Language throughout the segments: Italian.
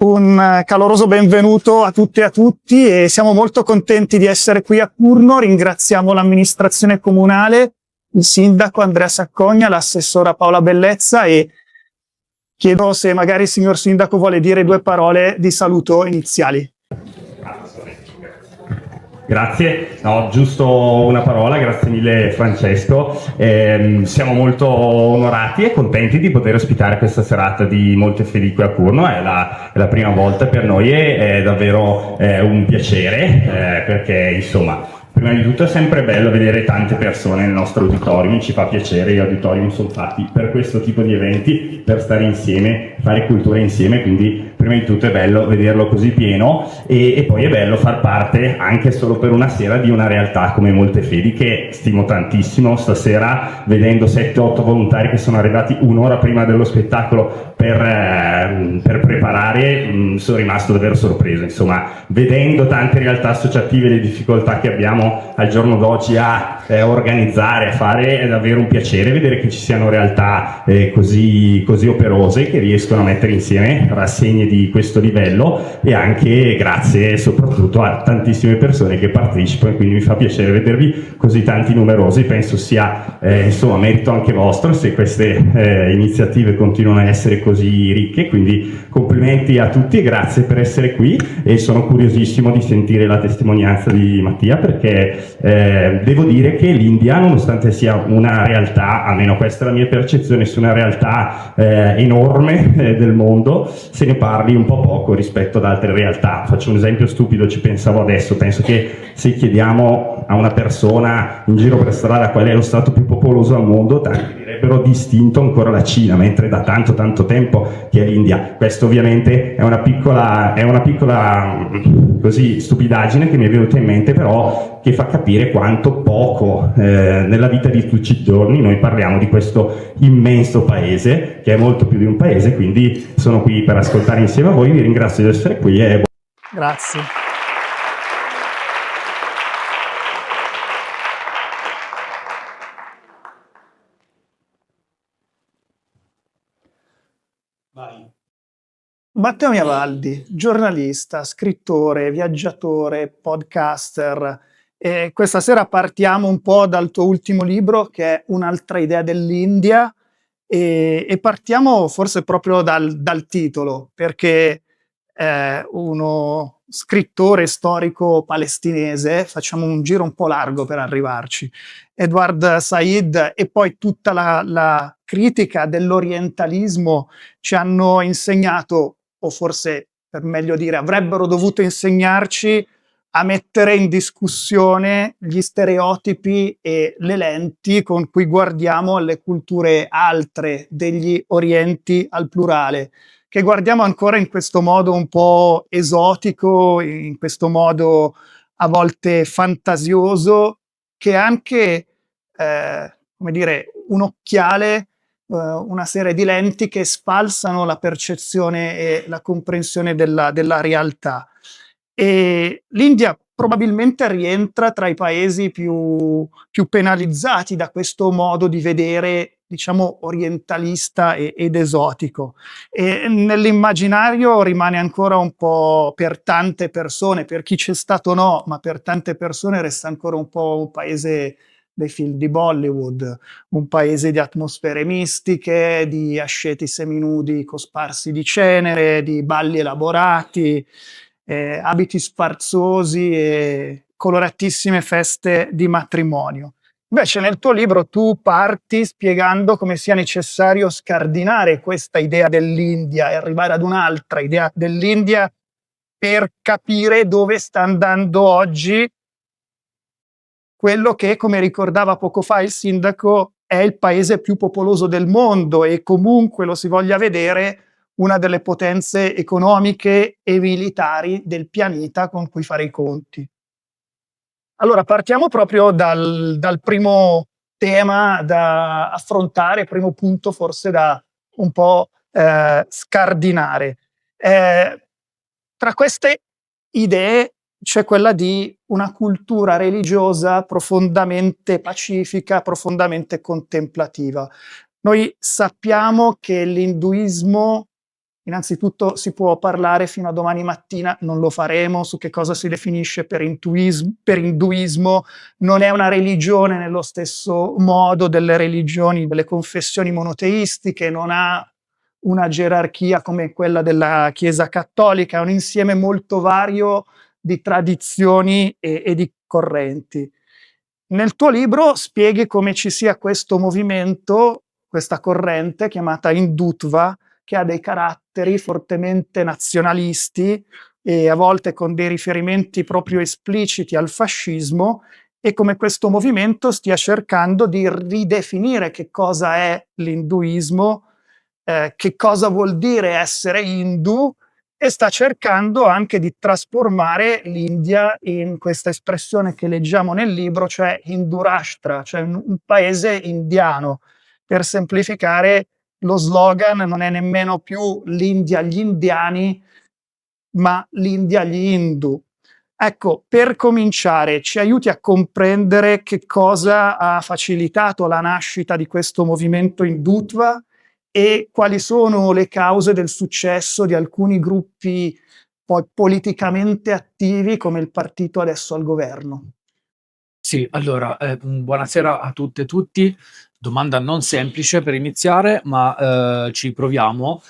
Un caloroso benvenuto a tutte e a tutti e siamo molto contenti di essere qui a Cuneo. Ringraziamo l'amministrazione comunale, il sindaco Andrea Saccogna, l'assessora Paola Bellezza e chiedo se magari il signor sindaco vuole dire due parole di saluto iniziali. Grazie, no, giusto una parola, grazie mille Francesco. Siamo molto onorati e contenti di poter ospitare questa serata di Molte Fedi qui a Cuneo, è la prima volta per noi e è davvero un piacere perché insomma prima di tutto è sempre bello vedere tante persone nel nostro auditorium, ci fa piacere, gli auditorium sono fatti per questo tipo di eventi, per stare insieme, fare cultura insieme, quindi prima di tutto è bello vederlo così pieno e poi è bello far parte anche solo per una sera di una realtà come Molte Fedi che stimo tantissimo. Stasera vedendo 7-8 volontari che sono arrivati un'ora prima dello spettacolo per preparare, sono rimasto davvero sorpreso, insomma vedendo tante realtà associative e le difficoltà che abbiamo al giorno d'oggi a organizzare, a fare, è davvero un piacere vedere che ci siano realtà così operose che riescono a mettere insieme rassegne di questo livello e anche grazie soprattutto a tantissime persone che partecipano, quindi mi fa piacere vedervi così tanti numerosi. Penso sia insomma merito anche vostro se queste iniziative continuano a essere così ricche, quindi complimenti a tutti e grazie per essere qui e sono curiosissimo di sentire la testimonianza di Mattia perché devo dire che l'India, nonostante sia una realtà, almeno questa è la mia percezione, sia una realtà enorme del mondo, se ne parli un po' poco rispetto ad altre realtà. Faccio un esempio stupido, ci pensavo adesso, penso che se chiediamo a una persona in giro per strada qual è lo stato più popoloso al mondo, tanti direbbero distinto ancora la Cina, mentre da tanto tempo che è l'India. Questo ovviamente è una piccola così stupidaggine che mi è venuta in mente, però che fa capire quanto poco nella vita di tutti i giorni noi parliamo di questo immenso paese che è molto più di un paese, quindi sono qui per ascoltare insieme a voi, vi ringrazio di essere qui e Grazie. vai. Matteo Miavaldi, giornalista, scrittore, viaggiatore, podcaster. E questa sera partiamo un po' dal tuo ultimo libro, che è Un'altra idea dell'India, e partiamo forse proprio dal titolo, perché uno scrittore storico palestinese, facciamo un giro un po' largo per arrivarci, Edward Said e poi tutta la critica dell'orientalismo ci hanno insegnato, o forse per meglio dire avrebbero dovuto insegnarci, a mettere in discussione gli stereotipi e le lenti con cui guardiamo alle culture altre degli orienti al plurale, che guardiamo ancora in questo modo un po' esotico, in questo modo a volte fantasioso, che è anche, come dire, un occhiale, una serie di lenti che sfalsano la percezione e la comprensione della realtà. E l'India probabilmente rientra tra i paesi più penalizzati da questo modo di vedere, diciamo, orientalista ed esotico. E nell'immaginario rimane ancora un po', per tante persone, per chi c'è stato no, ma per tante persone resta ancora un po' un paese dei film di Bollywood, un paese di atmosfere mistiche, di asceti seminudi cosparsi di cenere, di balli elaborati, abiti sfarzosi e coloratissime feste di matrimonio. Invece nel tuo libro tu parti spiegando come sia necessario scardinare questa idea dell'India e arrivare ad un'altra idea dell'India per capire dove sta andando oggi quello che, come ricordava poco fa il sindaco, è il paese più popoloso del mondo e comunque lo si voglia vedere una delle potenze economiche e militari del pianeta con cui fare i conti. Allora partiamo proprio dal primo tema da affrontare, primo punto forse da un po' scardinare. Tra queste idee c'è quella di una cultura religiosa profondamente pacifica, profondamente contemplativa. Noi sappiamo che l'induismo Innanzitutto si può parlare fino a domani mattina, non lo faremo, su che cosa si definisce per induismo. Non è una religione nello stesso modo delle religioni, delle confessioni monoteistiche, non ha una gerarchia come quella della Chiesa cattolica, è un insieme molto vario di tradizioni e di correnti. Nel tuo libro spieghi come ci sia questo movimento, questa corrente chiamata Hindutva, che ha dei caratteri fortemente nazionalisti e a volte con dei riferimenti proprio espliciti al fascismo, e come questo movimento stia cercando di ridefinire che cosa è l'induismo, che cosa vuol dire essere hindu, e sta cercando anche di trasformare l'India in questa espressione che leggiamo nel libro, cioè Hindurashtra, cioè un paese indiano. Per semplificare, lo slogan non è nemmeno più l'India agli indiani, ma l'India agli Hindu. Ecco, per cominciare, ci aiuti a comprendere che cosa ha facilitato la nascita di questo movimento Hindutva e quali sono le cause del successo di alcuni gruppi poi politicamente attivi come il partito adesso al governo. Sì, allora, buonasera a tutte e tutti. Domanda non semplice per iniziare, ma ci proviamo.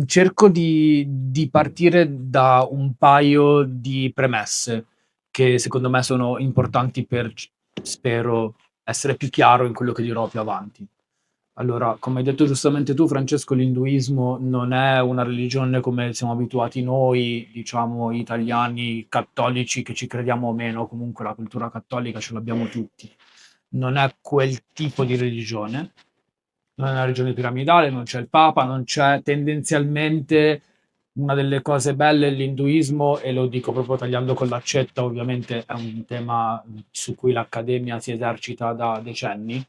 Cerco di partire da un paio di premesse che secondo me sono importanti per, spero, essere più chiaro in quello che dirò più avanti. Allora, come hai detto giustamente tu, Francesco, l'induismo non è una religione come siamo abituati noi, diciamo, italiani cattolici che ci crediamo o meno, comunque la cultura cattolica ce l'abbiamo tutti. Non è quel tipo di religione, non è una religione piramidale, non c'è il Papa, non c'è tendenzialmente una delle cose belle dell'induismo, e lo dico proprio tagliando con l'accetta, ovviamente è un tema su cui l'Accademia si esercita da decenni.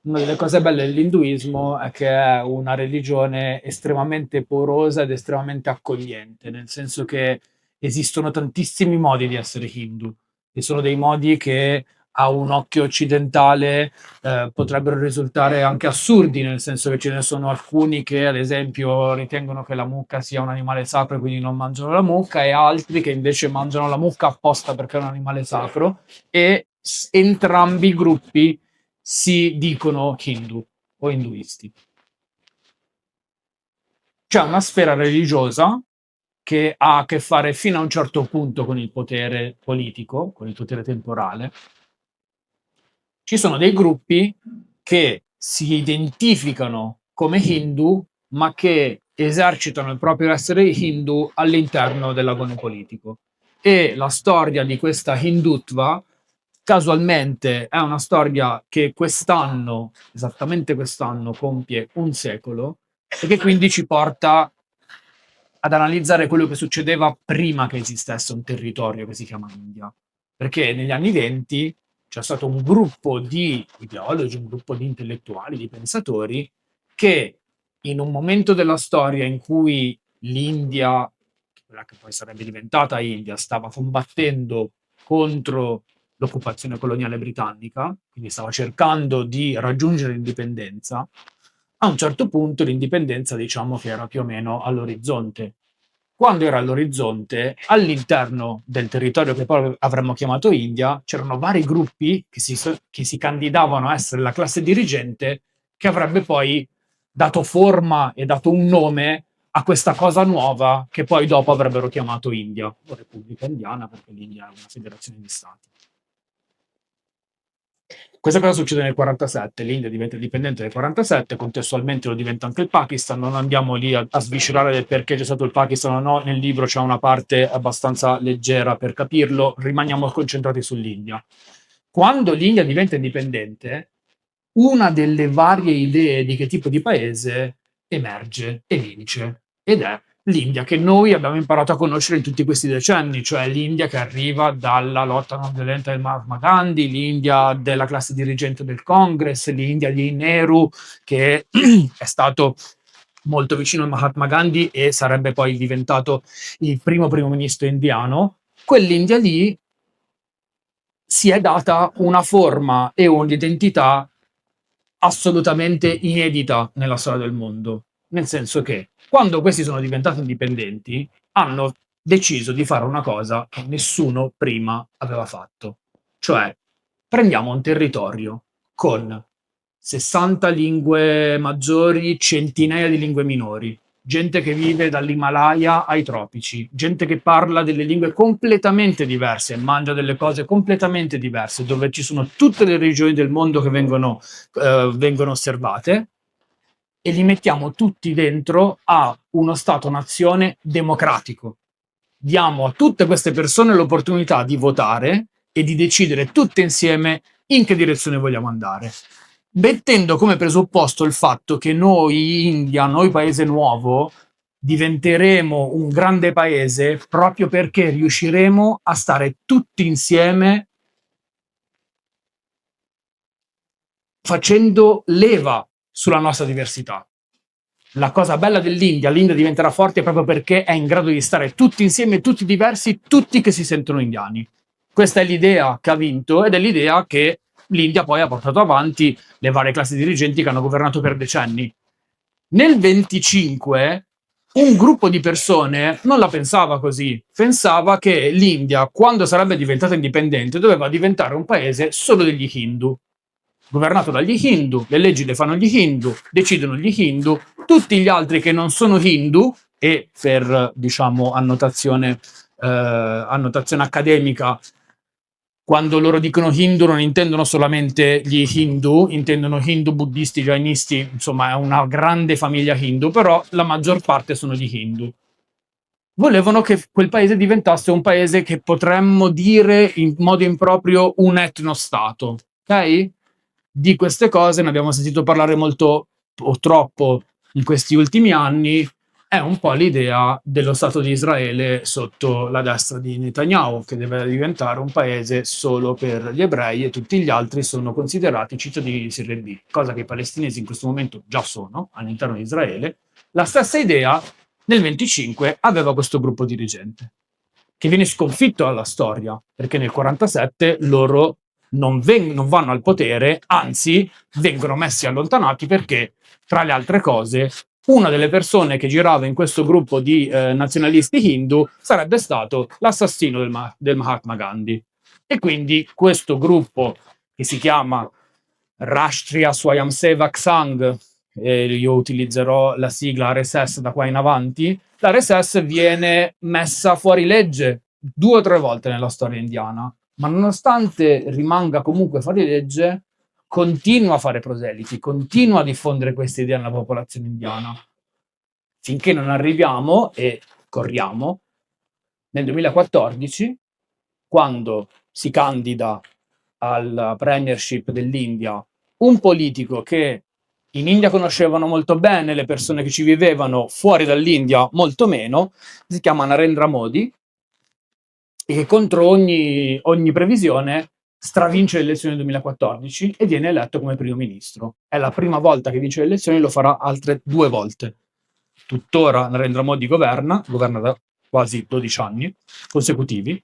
Una delle cose belle dell'induismo è che è una religione estremamente porosa ed estremamente accogliente, nel senso che esistono tantissimi modi di essere hindu, e sono dei modi che a un occhio occidentale potrebbero risultare anche assurdi, nel senso che ce ne sono alcuni che ad esempio ritengono che la mucca sia un animale sacro e quindi non mangiano la mucca, e altri che invece mangiano la mucca apposta perché è un animale sacro, e entrambi i gruppi si dicono hindu o induisti. C'è una sfera religiosa che ha a che fare fino a un certo punto con il potere politico, con il potere temporale. Ci sono dei gruppi che si identificano come hindu, ma che esercitano il proprio essere hindu all'interno dell'agone politico. E la storia di questa Hindutva, casualmente, è una storia che quest'anno, esattamente quest'anno, compie un secolo, e che quindi ci porta ad analizzare quello che succedeva prima che esistesse un territorio che si chiama India. Perché negli anni {20} c'è stato un gruppo di ideologi, un gruppo di intellettuali, di pensatori, che in un momento della storia in cui l'India, quella che poi sarebbe diventata India, stava combattendo contro l'occupazione coloniale britannica, quindi stava cercando di raggiungere l'indipendenza, a un certo punto l'indipendenza, diciamo che era più o meno all'orizzonte. Quando era all'orizzonte, all'interno del territorio che poi avremmo chiamato India, c'erano vari gruppi che si candidavano a essere la classe dirigente che avrebbe poi dato forma e dato un nome a questa cosa nuova che poi dopo avrebbero chiamato India, o Repubblica Indiana, perché l'India è una federazione di stati. Questa cosa succede nel 47, l'India diventa indipendente nel 47, contestualmente lo diventa anche il Pakistan. Non andiamo lì a sviscerare del perché c'è stato il Pakistan o no, nel libro c'è una parte abbastanza leggera per capirlo, rimaniamo concentrati sull'India. Quando l'India diventa indipendente, una delle varie idee di che tipo di paese emerge e vince, ed è l'India che noi abbiamo imparato a conoscere in tutti questi decenni, cioè l'India che arriva dalla lotta non violenta del Mahatma Gandhi, l'India della classe dirigente del Congress, l'India di Nehru, che è stato molto vicino al Mahatma Gandhi e sarebbe poi diventato il primo ministro indiano. Quell'India lì si è data una forma e un'identità assolutamente inedita nella storia del mondo, nel senso che Quando questi sono diventati indipendenti, hanno deciso di fare una cosa che nessuno prima aveva fatto. Cioè, prendiamo un territorio con 60 lingue maggiori, centinaia di lingue minori, gente che vive dall'Himalaya ai tropici, gente che parla delle lingue completamente diverse, mangia delle cose completamente diverse, dove ci sono tutte le regioni del mondo che vengono osservate, e li mettiamo tutti dentro a uno Stato-nazione democratico. Diamo a tutte queste persone l'opportunità di votare e di decidere tutte insieme in che direzione vogliamo andare, mettendo come presupposto il fatto che noi, India, noi paese nuovo, diventeremo un grande paese proprio perché riusciremo a stare tutti insieme facendo leva sulla nostra diversità. La cosa bella dell'India, l'India diventerà forte proprio perché è in grado di stare tutti insieme, tutti diversi, tutti che si sentono indiani. Questa è l'idea che ha vinto ed è l'idea che l'India poi ha portato avanti le varie classi dirigenti che hanno governato per decenni. Nel 25 un gruppo di persone non la pensava così, pensava che l'India, quando sarebbe diventata indipendente, doveva diventare un paese solo degli Hindu, governato dagli Hindu, le leggi le fanno gli Hindu, decidono gli Hindu, tutti gli altri che non sono Hindu, e per, diciamo, annotazione accademica, quando loro dicono Hindu non intendono solamente gli Hindu, intendono Hindu, buddisti, jainisti, insomma è una grande famiglia Hindu, però la maggior parte sono gli Hindu. Volevano che quel paese diventasse un paese che potremmo dire in modo improprio un etnostato, ok? Di queste cose ne abbiamo sentito parlare molto o troppo in questi ultimi anni. È un po' l'idea dello Stato di Israele sotto la destra di Netanyahu, che deve diventare un paese solo per gli ebrei e tutti gli altri sono considerati cittadini di serie B, cosa che i palestinesi in questo momento già sono all'interno di Israele. La stessa idea nel 25 aveva questo gruppo dirigente, che viene sconfitto dalla storia, perché nel 47 loro non vanno al potere, anzi vengono messi allontanati perché, tra le altre cose, una delle persone che girava in questo gruppo di nazionalisti hindu sarebbe stato l'assassino del Mahatma Gandhi. E quindi questo gruppo, che si chiama Rashtriya Swayamsevak Sangh, io utilizzerò la sigla RSS da qua in avanti, la RSS viene messa fuori legge 2 o 3 volte nella storia indiana, ma nonostante rimanga comunque fuori legge, continua a fare proseliti, continua a diffondere queste idee nella popolazione indiana, finché non arriviamo, e corriamo, nel 2014, quando si candida alla premiership dell'India un politico che in India conoscevano molto bene, le persone che ci vivevano fuori dall'India molto meno, si chiama Narendra Modi, e che contro ogni previsione stravince le elezioni del 2014 e viene eletto come primo ministro. È la prima volta che vince le elezioni, lo farà altre 2 volte. Tuttora Narendra Modi governa da quasi 12 anni consecutivi.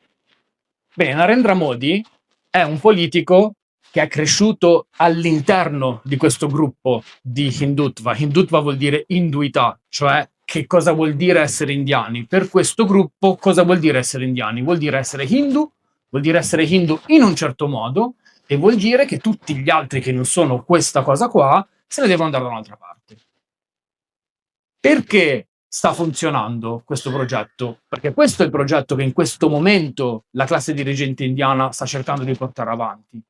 Bene, Narendra Modi è un politico che è cresciuto all'interno di questo gruppo di Hindutva. Hindutva vuol dire induità, cioè che cosa vuol dire essere indiani. Per questo gruppo cosa vuol dire essere indiani? Vuol dire essere hindu, vuol dire essere hindu in un certo modo, e vuol dire che tutti gli altri che non sono questa cosa qua se ne devono andare da un'altra parte. Perché sta funzionando questo progetto? Perché questo è il progetto che in questo momento la classe dirigente indiana sta cercando di portare avanti.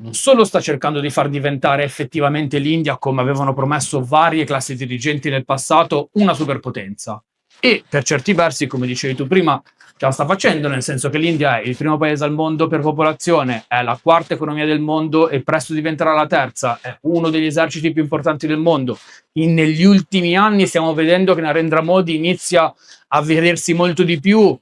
Non solo sta cercando di far diventare effettivamente l'India, come avevano promesso varie classi dirigenti nel passato, una superpotenza. E per certi versi, come dicevi tu prima, ce la sta facendo, nel senso che l'India è il primo paese al mondo per popolazione, è la 4ª economia del mondo e presto diventerà la 3ª, è uno degli eserciti più importanti del mondo. Negli ultimi anni stiamo vedendo che Narendra Modi inizia a vedersi molto di più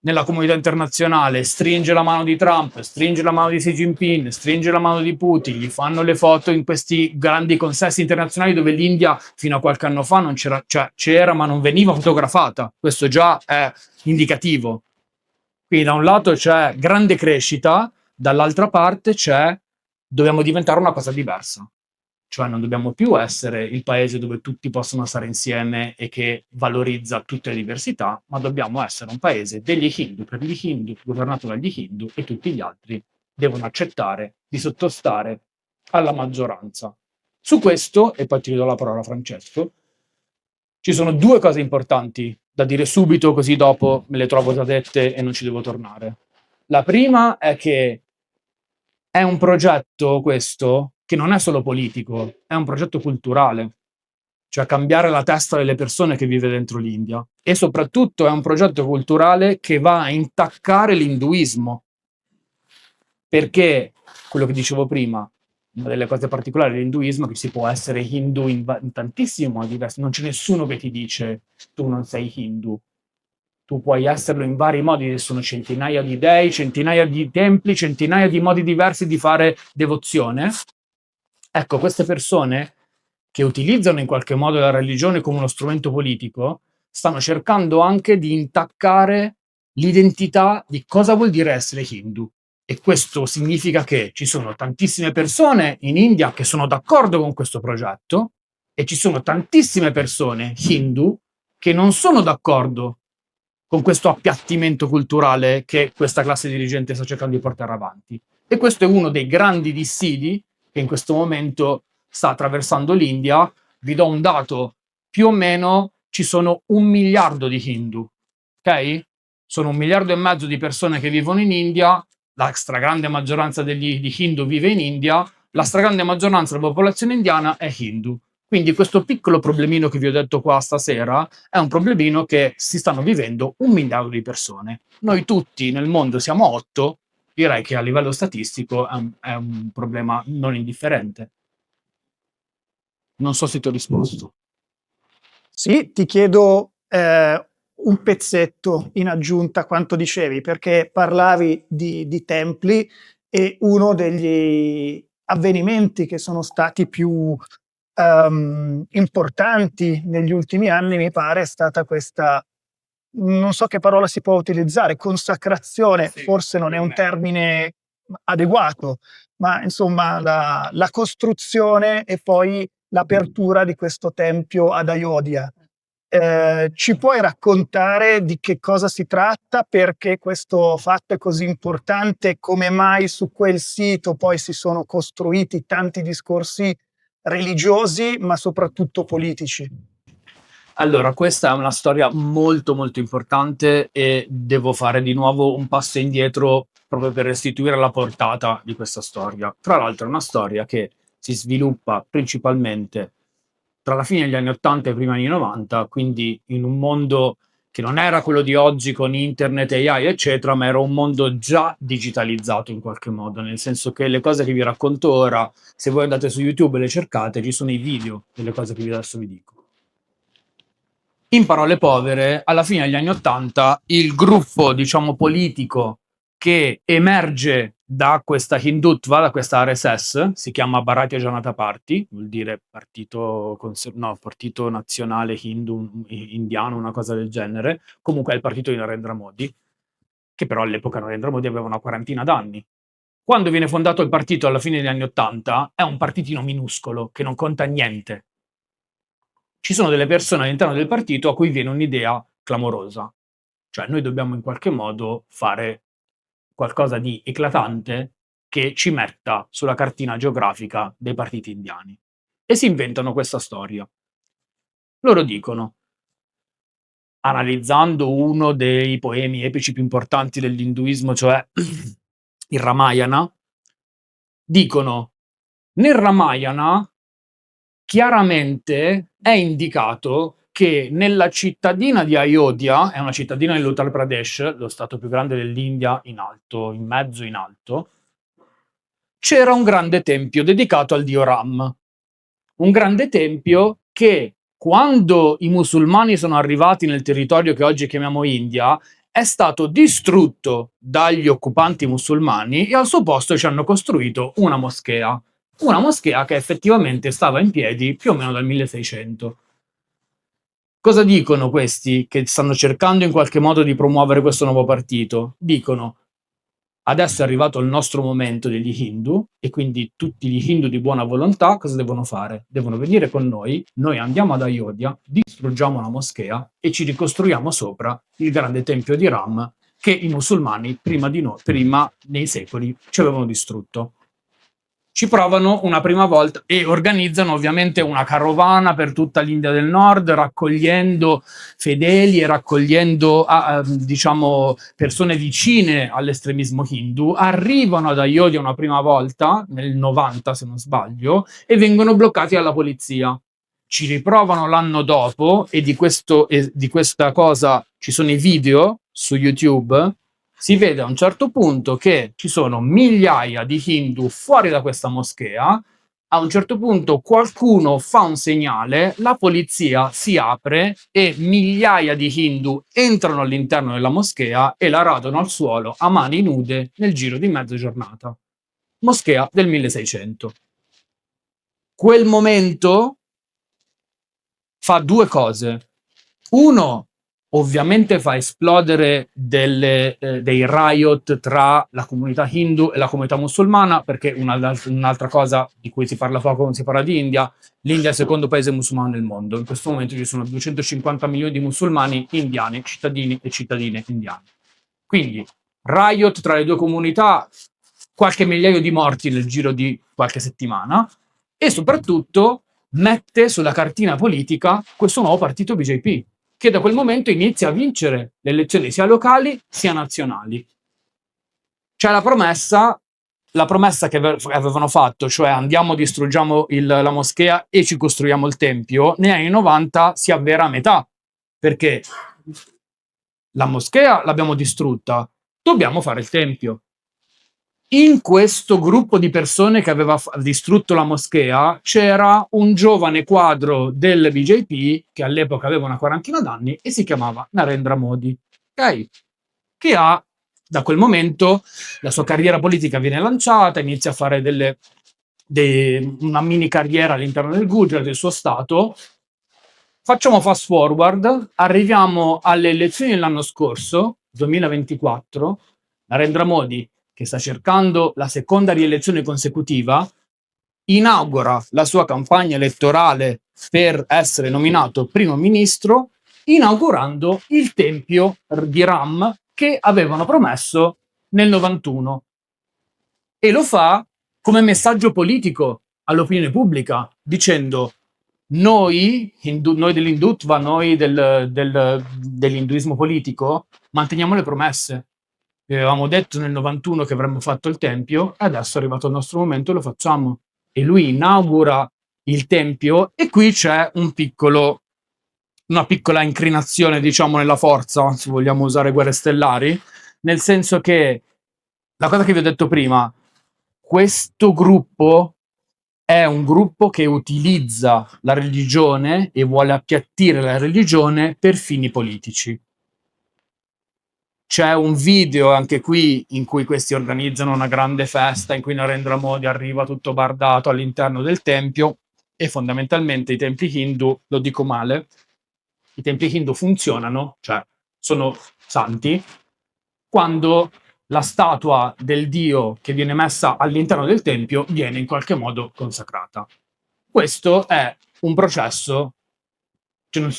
nella comunità internazionale, stringe la mano di Trump, stringe la mano di Xi Jinping, stringe la mano di Putin, gli fanno le foto in questi grandi consessi internazionali dove l'India fino a qualche anno fa non c'era, cioè c'era ma non veniva fotografata. Questo già è indicativo. Quindi da un lato c'è grande crescita, dall'altra parte c'è dobbiamo diventare una cosa diversa. cioè non dobbiamo più essere il paese dove tutti possono stare insieme e che valorizza tutte le diversità, ma dobbiamo essere un paese degli Hindu, per gli Hindu, governato dagli Hindu, e tutti gli altri devono accettare di sottostare alla maggioranza. Su questo, e poi ti do la parola a Francesco, ci sono due cose importanti da dire subito, così dopo me le trovo già dette e non ci devo tornare. La prima è che è un progetto questo che non è solo politico, è un progetto culturale, cioè cambiare la testa delle persone che vive dentro l'India, e soprattutto è un progetto culturale che va a intaccare l'induismo, perché quello che dicevo prima, una delle cose particolari dell'induismo è che si può essere hindu in tantissimi modi diversi, non c'è nessuno che ti dice tu non sei hindu. Tu puoi esserlo in vari modi, ci sono centinaia di dei, centinaia di templi, centinaia di modi diversi di fare devozione. Ecco, queste persone che utilizzano in qualche modo la religione come uno strumento politico stanno cercando anche di intaccare l'identità di cosa vuol dire essere hindu. E questo significa che ci sono tantissime persone in India che sono d'accordo con questo progetto e ci sono tantissime persone hindu che non sono d'accordo con questo appiattimento culturale che questa classe dirigente sta cercando di portare avanti. E questo è uno dei grandi dissidi che in questo momento sta attraversando l'India. Vi do un dato: più o meno ci sono 1 miliardo di Hindu, ok? Sono 1,5 miliardi di persone che vivono in India, la stragrande maggioranza di Hindu vive in India, la stragrande maggioranza della popolazione indiana è Hindu. Quindi questo piccolo problemino che vi ho detto qua stasera è un problemino che si stanno vivendo 1 miliardo di persone. Noi tutti nel mondo siamo 8, direi che a livello statistico è un problema non indifferente. Non so se ti ho risposto. Sì, ti chiedo un pezzetto in aggiunta a quanto dicevi, perché parlavi di templi e uno degli avvenimenti che sono stati più importanti negli ultimi anni, mi pare, è stata questa, non so che parola si può utilizzare, consacrazione, Sì, forse non è un termine adeguato, ma insomma la costruzione e poi l'apertura di questo tempio ad Ayodhya. Ci puoi raccontare di che cosa si tratta, perché questo fatto è così importante, come mai su quel sito poi si sono costruiti tanti discorsi religiosi, ma soprattutto politici? Allora, questa è una storia molto molto importante e devo fare di nuovo un passo indietro proprio per restituire la portata di questa storia. Tra l'altro è una storia che si sviluppa principalmente tra la fine degli anni 80 e i primi anni 90, quindi in un mondo che non era quello di oggi con internet, AI, eccetera, ma era un mondo già digitalizzato in qualche modo, nel senso che le cose che vi racconto ora, se voi andate su YouTube e le cercate, ci sono i video delle cose che adesso vi dico. In parole povere, alla fine degli anni '80 il gruppo, diciamo, politico che emerge da questa Hindutva, da questa RSS, si chiama Bharatiya Janata Party, vuol dire partito nazionale hindu indiano, una cosa del genere. Comunque è il partito di Narendra Modi, che però all'epoca Narendra Modi aveva una quarantina d'anni. Quando viene fondato il partito alla fine degli anni '80 è un partitino minuscolo che non conta niente. Ci sono delle persone all'interno del partito a cui viene un'idea clamorosa, cioè noi dobbiamo in qualche modo fare qualcosa di eclatante che ci metta sulla cartina geografica dei partiti indiani, e si inventano questa storia. Loro dicono, analizzando uno dei poemi epici più importanti dell'induismo, cioè il Ramayana, dicono: nel Ramayana chiaramente è indicato che nella cittadina di Ayodhya, è una cittadina dell'Uttar Pradesh, lo stato più grande dell'India in alto, in mezzo in alto, c'era un grande tempio dedicato al dio Ram. Un grande tempio che, quando i musulmani sono arrivati nel territorio che oggi chiamiamo India, è stato distrutto dagli occupanti musulmani e al suo posto ci hanno costruito una moschea. Una moschea che effettivamente stava in piedi più o meno dal 1600. Cosa dicono questi che stanno cercando in qualche modo di promuovere questo nuovo partito? Dicono: adesso è arrivato il nostro momento degli Hindu, e quindi tutti gli Hindu di buona volontà cosa devono fare? Devono venire con noi andiamo ad Ayodhya, distruggiamo la moschea e ci ricostruiamo sopra il grande tempio di Ram che i musulmani prima nei secoli ci avevano distrutto. Ci provano una prima volta e organizzano ovviamente una carovana per tutta l'India del Nord, raccogliendo fedeli e raccogliendo diciamo persone vicine all'estremismo hindu. Arrivano ad Ayodhya una prima volta, nel 90 se non sbaglio, e vengono bloccati dalla polizia. Ci riprovano l'anno dopo e di questa cosa ci sono i video su YouTube. Si vede a un certo punto che ci sono migliaia di hindu fuori da questa moschea. A un certo punto qualcuno fa un segnale, la polizia si apre e migliaia di hindu entrano all'interno della moschea e la radono al suolo a mani nude nel giro di mezza giornata. Moschea del 1600. Quel momento fa due cose. Uno, ovviamente fa esplodere dei riot tra la comunità hindu e la comunità musulmana, perché un'altra cosa di cui si parla poco quando si parla di India, l'India è il secondo paese musulmano nel mondo. In questo momento ci sono 250 milioni di musulmani indiani, cittadini e cittadine indiani. Quindi, riot tra le due comunità, qualche migliaio di morti nel giro di qualche settimana, e soprattutto mette sulla cartina politica questo nuovo partito BJP, che da quel momento inizia a vincere le elezioni sia locali sia nazionali. C'è la promessa che avevano fatto, cioè andiamo, distruggiamo la moschea e ci costruiamo il tempio, negli anni 90 si avvera a metà, perché la moschea l'abbiamo distrutta, dobbiamo fare il tempio. In questo gruppo di persone che aveva distrutto la moschea c'era un giovane quadro del BJP che all'epoca aveva una quarantina d'anni e si chiamava Narendra Modi, okay? Che ha, da quel momento, la sua carriera politica viene lanciata, inizia a fare una mini carriera all'interno del Gujarat, del suo stato. Facciamo fast forward, arriviamo alle elezioni dell'anno scorso, 2024, Narendra Modi, che sta cercando la seconda rielezione consecutiva, inaugura la sua campagna elettorale per essere nominato primo ministro, inaugurando il tempio di Ram che avevano promesso nel 91. E lo fa come messaggio politico all'opinione pubblica, dicendo: noi dell'Hindutva, noi dell'induismo politico, manteniamo le promesse. Vi avevamo detto nel 91 che avremmo fatto il tempio, e adesso è arrivato il nostro momento e lo facciamo. E lui inaugura il tempio, e qui c'è una piccola inclinazione, diciamo, nella forza, se vogliamo usare Guerre Stellari, nel senso che, la cosa che vi ho detto prima, questo gruppo è un gruppo che utilizza la religione e vuole appiattire la religione per fini politici. C'è un video anche qui in cui questi organizzano una grande festa in cui Narendra Modi arriva tutto bardato all'interno del tempio, e fondamentalmente i templi hindu, lo dico male, i templi hindu funzionano, cioè sono santi, quando la statua del dio che viene messa all'interno del tempio viene in qualche modo consacrata. Questo è un processo, cioè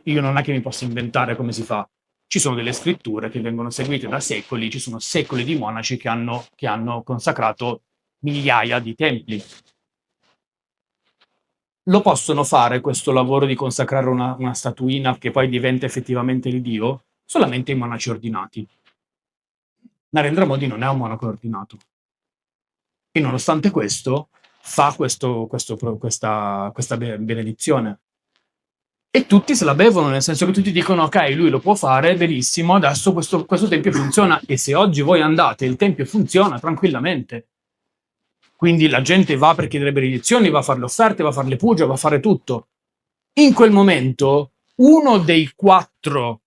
io non è che mi posso inventare come si fa. Ci sono delle scritture che vengono seguite da secoli, ci sono secoli di monaci che hanno consacrato migliaia di templi. Lo possono fare questo lavoro di consacrare una statuina che poi diventa effettivamente il dio solamente i monaci ordinati. Narendra Modi non è un monaco ordinato. E nonostante questo fa questa benedizione. E tutti se la bevono, nel senso che tutti dicono: ok, lui lo può fare, benissimo, adesso questo tempio funziona, e se oggi voi andate il tempio funziona tranquillamente. Quindi la gente va per chiedere benedizioni, va a fare le offerte, va a fare le puja, va a fare tutto. In quel momento uno dei 4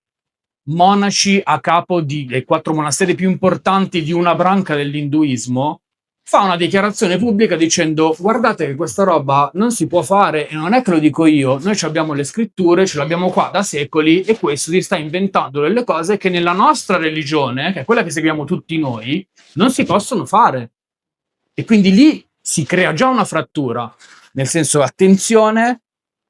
monaci a capo dei 4 monasteri più importanti di una branca dell'induismo fa una dichiarazione pubblica dicendo: guardate che questa roba non si può fare, e non è che lo dico io, noi abbiamo le scritture, ce l'abbiamo qua da secoli, e questo si sta inventando delle cose che nella nostra religione, che è quella che seguiamo tutti noi, non si possono fare. E quindi lì si crea già una frattura, nel senso, attenzione,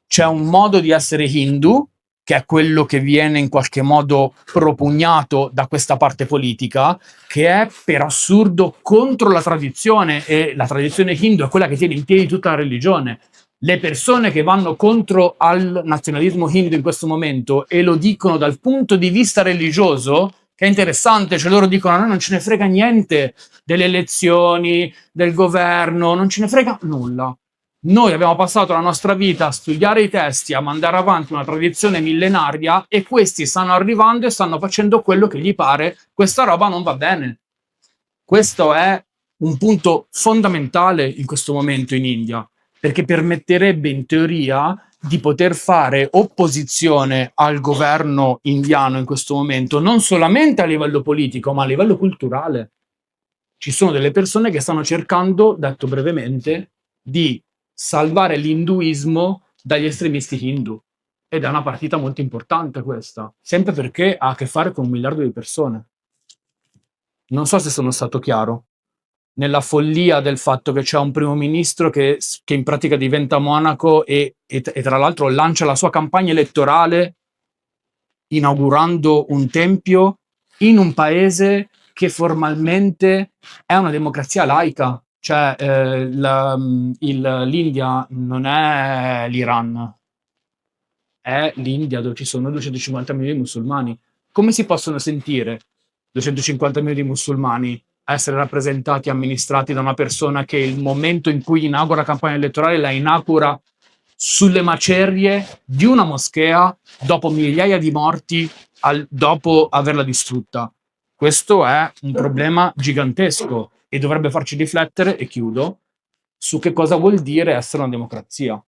c'è un modo di essere hindu, che è quello che viene in qualche modo propugnato da questa parte politica, che è per assurdo contro la tradizione, e la tradizione hindu è quella che tiene in piedi tutta la religione. Le persone che vanno contro al nazionalismo hindu in questo momento e lo dicono dal punto di vista religioso, che è interessante, cioè loro dicono: a noi non ce ne frega niente delle elezioni, del governo, non ce ne frega nulla. Noi abbiamo passato la nostra vita a studiare i testi, a mandare avanti una tradizione millenaria, e questi stanno arrivando e stanno facendo quello che gli pare. Questa roba non va bene. Questo è un punto fondamentale in questo momento in India, perché permetterebbe in teoria di poter fare opposizione al governo indiano in questo momento, non solamente a livello politico, ma a livello culturale. Ci sono delle persone che stanno cercando, detto brevemente, di salvare l'induismo dagli estremisti hindu. Ed è una partita molto importante questa, sempre perché ha a che fare con 1 miliardo di persone. Non so se sono stato chiaro. Nella follia del fatto che c'è un primo ministro che in pratica diventa monaco e tra l'altro lancia la sua campagna elettorale inaugurando un tempio in un paese che formalmente è una democrazia laica. Cioè l'India non è l'Iran, è l'India, dove ci sono 250 milioni di musulmani. Come si possono sentire 250 milioni di musulmani essere rappresentati e amministrati da una persona che il momento in cui inaugura la campagna elettorale la inaugura sulle macerie di una moschea dopo migliaia di morti dopo averla distrutta? Questo è un problema gigantesco e dovrebbe farci riflettere, e chiudo, su che cosa vuol dire essere una democrazia.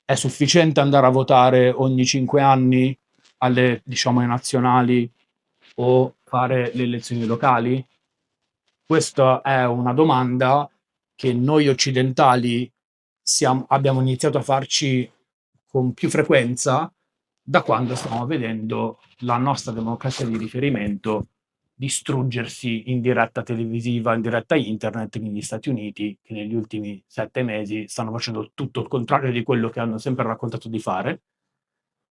È sufficiente andare a votare ogni 5 anni alle nazionali o fare le elezioni locali? Questa è una domanda che noi occidentali abbiamo iniziato a farci con più frequenza da quando stiamo vedendo la nostra democrazia di riferimento distruggersi in diretta televisiva, in diretta internet negli Stati Uniti, che negli ultimi 7 mesi stanno facendo tutto il contrario di quello che hanno sempre raccontato di fare.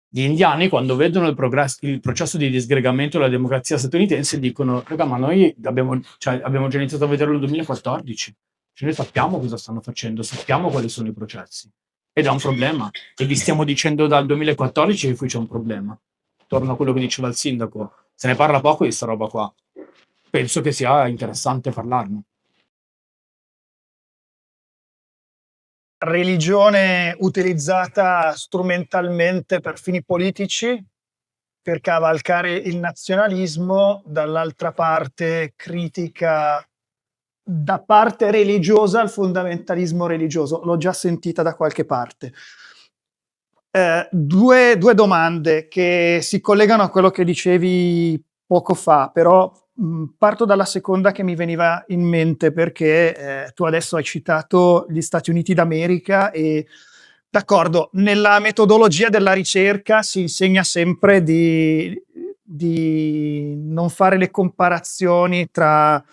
Gli indiani, quando vedono il processo di disgregamento della democrazia statunitense, dicono: raga, ma noi abbiamo già iniziato a vederlo nel 2014, cioè noi sappiamo cosa stanno facendo, sappiamo quali sono i processi, ed è un problema, e vi stiamo dicendo dal 2014 che qui c'è un problema. Torno a quello che diceva il sindaco, se ne parla poco di sta roba qua, penso che sia interessante parlarne. Religione utilizzata strumentalmente per fini politici, per cavalcare il nazionalismo, dall'altra parte critica da parte religiosa al fondamentalismo religioso. L'ho già sentita da qualche parte. Due domande che si collegano a quello che dicevi poco fa, però parto dalla seconda che mi veniva in mente, perché tu adesso hai citato gli Stati Uniti d'America e d'accordo, nella metodologia della ricerca si insegna sempre di non fare le comparazioni tra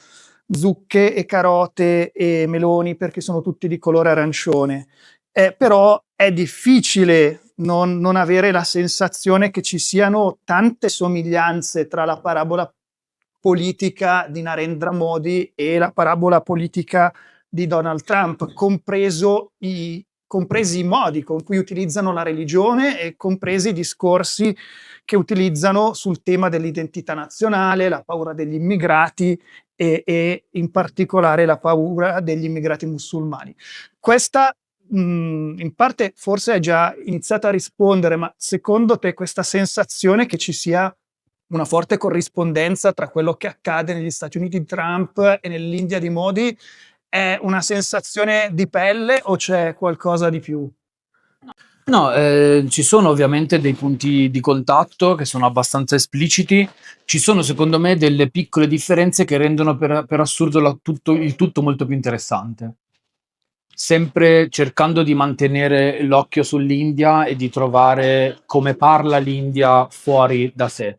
zucche e carote e meloni, perché sono tutti di colore arancione. Però è difficile non avere la sensazione che ci siano tante somiglianze tra la parabola politica di Narendra Modi e la parabola politica di Donald Trump, compresi i modi con cui utilizzano la religione e compresi i discorsi che utilizzano sul tema dell'identità nazionale, la paura degli immigrati e in particolare la paura degli immigrati musulmani. Questa in parte forse hai già iniziato a rispondere, ma secondo te questa sensazione che ci sia una forte corrispondenza tra quello che accade negli Stati Uniti di Trump e nell'India di Modi è una sensazione di pelle o c'è qualcosa di più? No, ci sono ovviamente dei punti di contatto che sono abbastanza espliciti. Ci sono secondo me delle piccole differenze che rendono per assurdo il tutto molto più interessante. Sempre cercando di mantenere l'occhio sull'India e di trovare come parla l'India fuori da sé.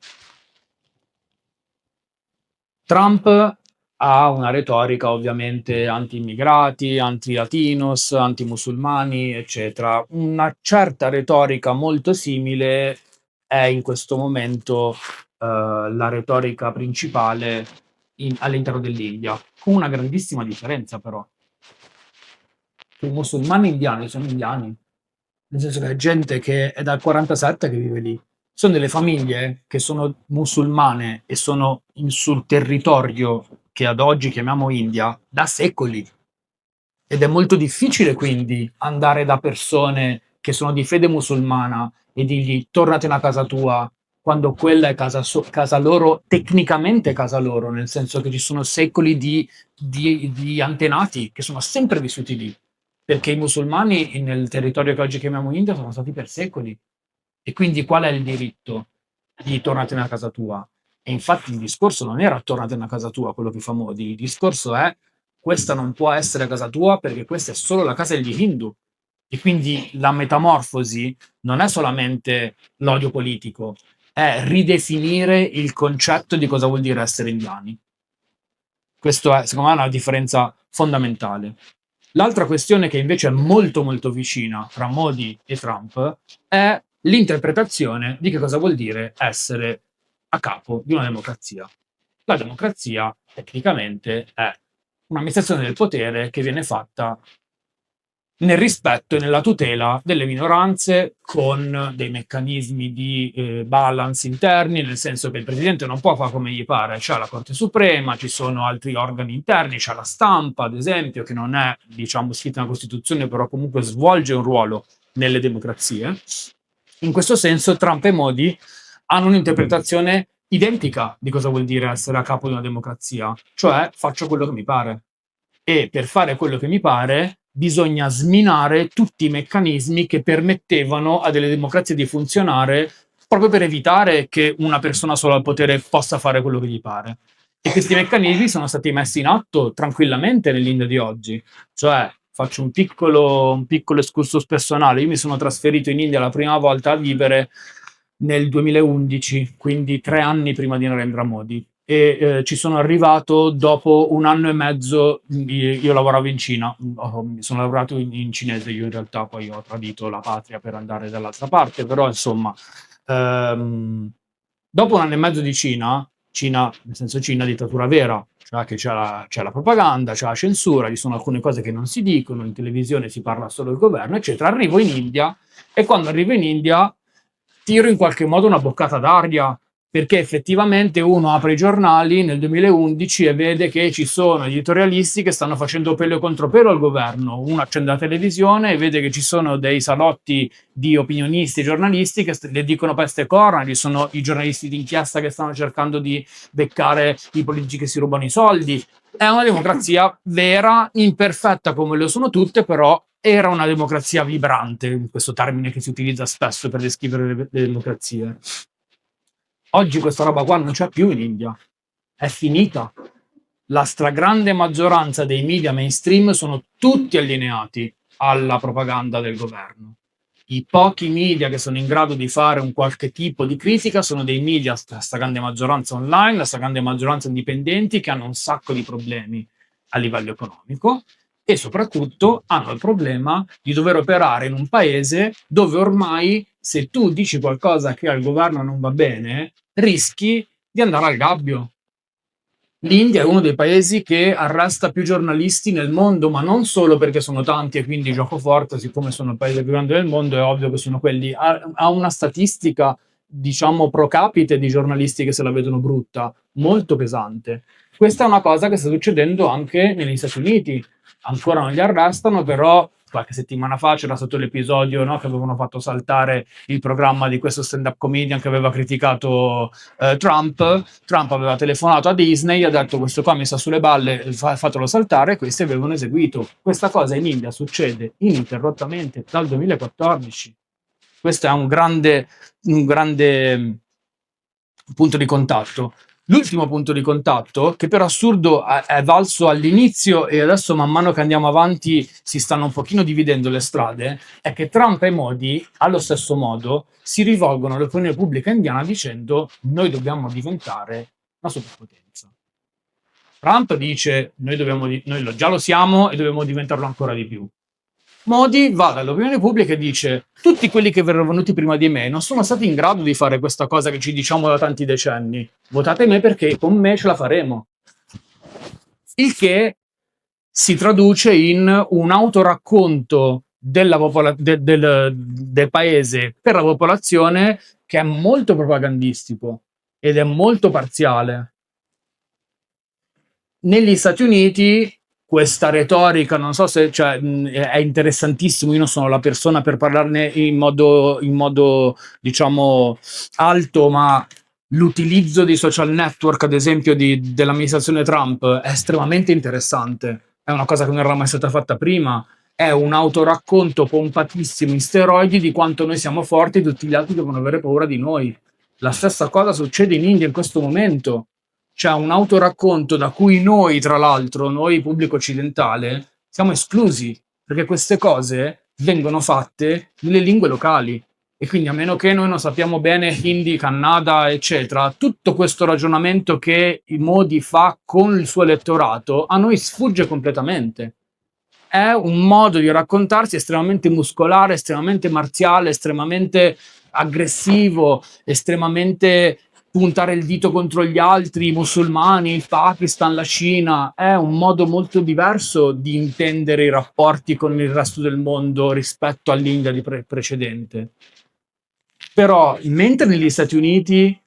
Trump ha una retorica ovviamente anti-immigrati, anti-latinos, anti-musulmani, eccetera. Una certa retorica molto simile è in questo momento la retorica principale all'interno dell'India, con una grandissima differenza però. I musulmani indiani sono indiani, nel senso che è gente che è dal 47 che vive lì. Sono delle famiglie che sono musulmane e sono sul territorio che ad oggi chiamiamo India da secoli. Ed è molto difficile quindi andare da persone che sono di fede musulmana e dirgli tornate a casa tua quando quella è casa loro, tecnicamente casa loro, nel senso che ci sono secoli di antenati che sono sempre vissuti lì, perché i musulmani nel territorio che oggi chiamiamo India sono stati per secoli. E quindi qual è il diritto di tornate a casa tua? E infatti il discorso non era tornate a casa tua, quello che fa Modi, il discorso è questa non può essere casa tua perché questa è solo la casa degli Hindu. E quindi la metamorfosi non è solamente l'odio politico, è ridefinire il concetto di cosa vuol dire essere indiani. Questo è, secondo me, una differenza fondamentale. L'altra questione che invece è molto molto vicina tra Modi e Trump è l'interpretazione di che cosa vuol dire essere a capo di una democrazia. La democrazia tecnicamente è un'amministrazione del potere che viene fatta nel rispetto e nella tutela delle minoranze con dei meccanismi di balance interni, nel senso che il presidente non può fare come gli pare, c'è la Corte Suprema, ci sono altri organi interni, c'è la stampa, ad esempio, che non è, diciamo, scritta nella Costituzione, però comunque svolge un ruolo nelle democrazie. In questo senso Trump e Modi hanno un'interpretazione identica di cosa vuol dire essere a capo di una democrazia, cioè faccio quello che mi pare. E per fare quello che mi pare bisogna sminare tutti i meccanismi che permettevano a delle democrazie di funzionare proprio per evitare che una persona sola al potere possa fare quello che gli pare. E questi meccanismi sono stati messi in atto tranquillamente nell'India di oggi. Cioè, faccio un piccolo excursus personale. Io mi sono trasferito in India la prima volta a vivere nel 2011, quindi 3 anni prima di Narendra Modi. E ci sono arrivato dopo 1 anno e mezzo. Io lavoravo in Cina, sono lavorato in cinese io in realtà, poi ho tradito la patria per andare dall'altra parte, però insomma, dopo 1 anno e mezzo di Cina, nel senso Cina dittatura vera, cioè che c'è la propaganda, c'è la censura, ci sono alcune cose che non si dicono, in televisione si parla solo del governo, eccetera. Arrivo in India e quando arrivo in India tiro in qualche modo una boccata d'aria, perché effettivamente uno apre i giornali nel 2011 e vede che ci sono editorialisti che stanno facendo pelo contro pelo al governo. Uno accende la televisione e vede che ci sono dei salotti di opinionisti e giornalisti che le dicono peste e corna, ci sono i giornalisti d'inchiesta che stanno cercando di beccare i politici che si rubano i soldi. È una democrazia vera, imperfetta come lo sono tutte, però era una democrazia vibrante, questo termine che si utilizza spesso per descrivere le democrazie. Oggi questa roba qua non c'è più in India, è finita. La stragrande maggioranza dei media mainstream sono tutti allineati alla propaganda del governo. I pochi media che sono in grado di fare un qualche tipo di critica sono dei media, la stragrande maggioranza online, la stragrande maggioranza indipendenti, che hanno un sacco di problemi a livello economico e soprattutto hanno il problema di dover operare in un paese dove ormai se tu dici qualcosa che al governo non va bene, rischi di andare al gabbio. L'India è uno dei paesi che arresta più giornalisti nel mondo, ma non solo perché sono tanti e quindi gioco forte, siccome sono il paese più grande del mondo, è ovvio che sono quelli. Ha una statistica, diciamo, pro capite di giornalisti che se la vedono brutta, molto pesante. Questa è una cosa che sta succedendo anche negli Stati Uniti. Ancora non li arrestano, però qualche settimana fa c'era stato l'episodio, no, che avevano fatto saltare il programma di questo stand-up comedian che aveva criticato Trump. Trump aveva telefonato a Disney, ha detto questo qua mi sta sulle balle, fatelo saltare, e questi avevano eseguito. Questa cosa in India succede ininterrottamente dal 2014. Questo è un grande punto di contatto. L'ultimo punto di contatto, che per assurdo è valso all'inizio e adesso man mano che andiamo avanti si stanno un pochino dividendo le strade, è che Trump e Modi, allo stesso modo, si rivolgono all'opinione pubblica indiana dicendo: noi dobbiamo diventare una superpotenza. Trump dice: noi già lo siamo e dobbiamo diventarlo ancora di più. Modi va dall'opinione pubblica e dice: tutti quelli che verranno venuti prima di me non sono stati in grado di fare questa cosa che ci diciamo da tanti decenni. Votate me perché con me ce la faremo. Il che si traduce in un autoracconto del paese per la popolazione che è molto propagandistico ed è molto parziale. Negli Stati Uniti questa retorica, non so se è interessantissimo, io non sono la persona per parlarne in modo diciamo alto, ma l'utilizzo dei social network, ad esempio, dell'amministrazione Trump è estremamente interessante. È una cosa che non era mai stata fatta prima. È un autoracconto pompatissimo in steroidi di quanto noi siamo forti e tutti gli altri devono avere paura di noi. La stessa cosa succede in India in questo momento. C'è un autoracconto da cui noi, tra l'altro, noi pubblico occidentale, siamo esclusi, perché queste cose vengono fatte nelle lingue locali. E quindi, a meno che noi non sappiamo bene Hindi, Kannada, eccetera, tutto questo ragionamento che Modi fa con il suo elettorato a noi sfugge completamente. È un modo di raccontarsi estremamente muscolare, estremamente marziale, estremamente aggressivo, estremamente puntare il dito contro gli altri, i musulmani, il Pakistan, la Cina. È un modo molto diverso di intendere i rapporti con il resto del mondo rispetto all'India di precedente. Però, mentre negli Stati Uniti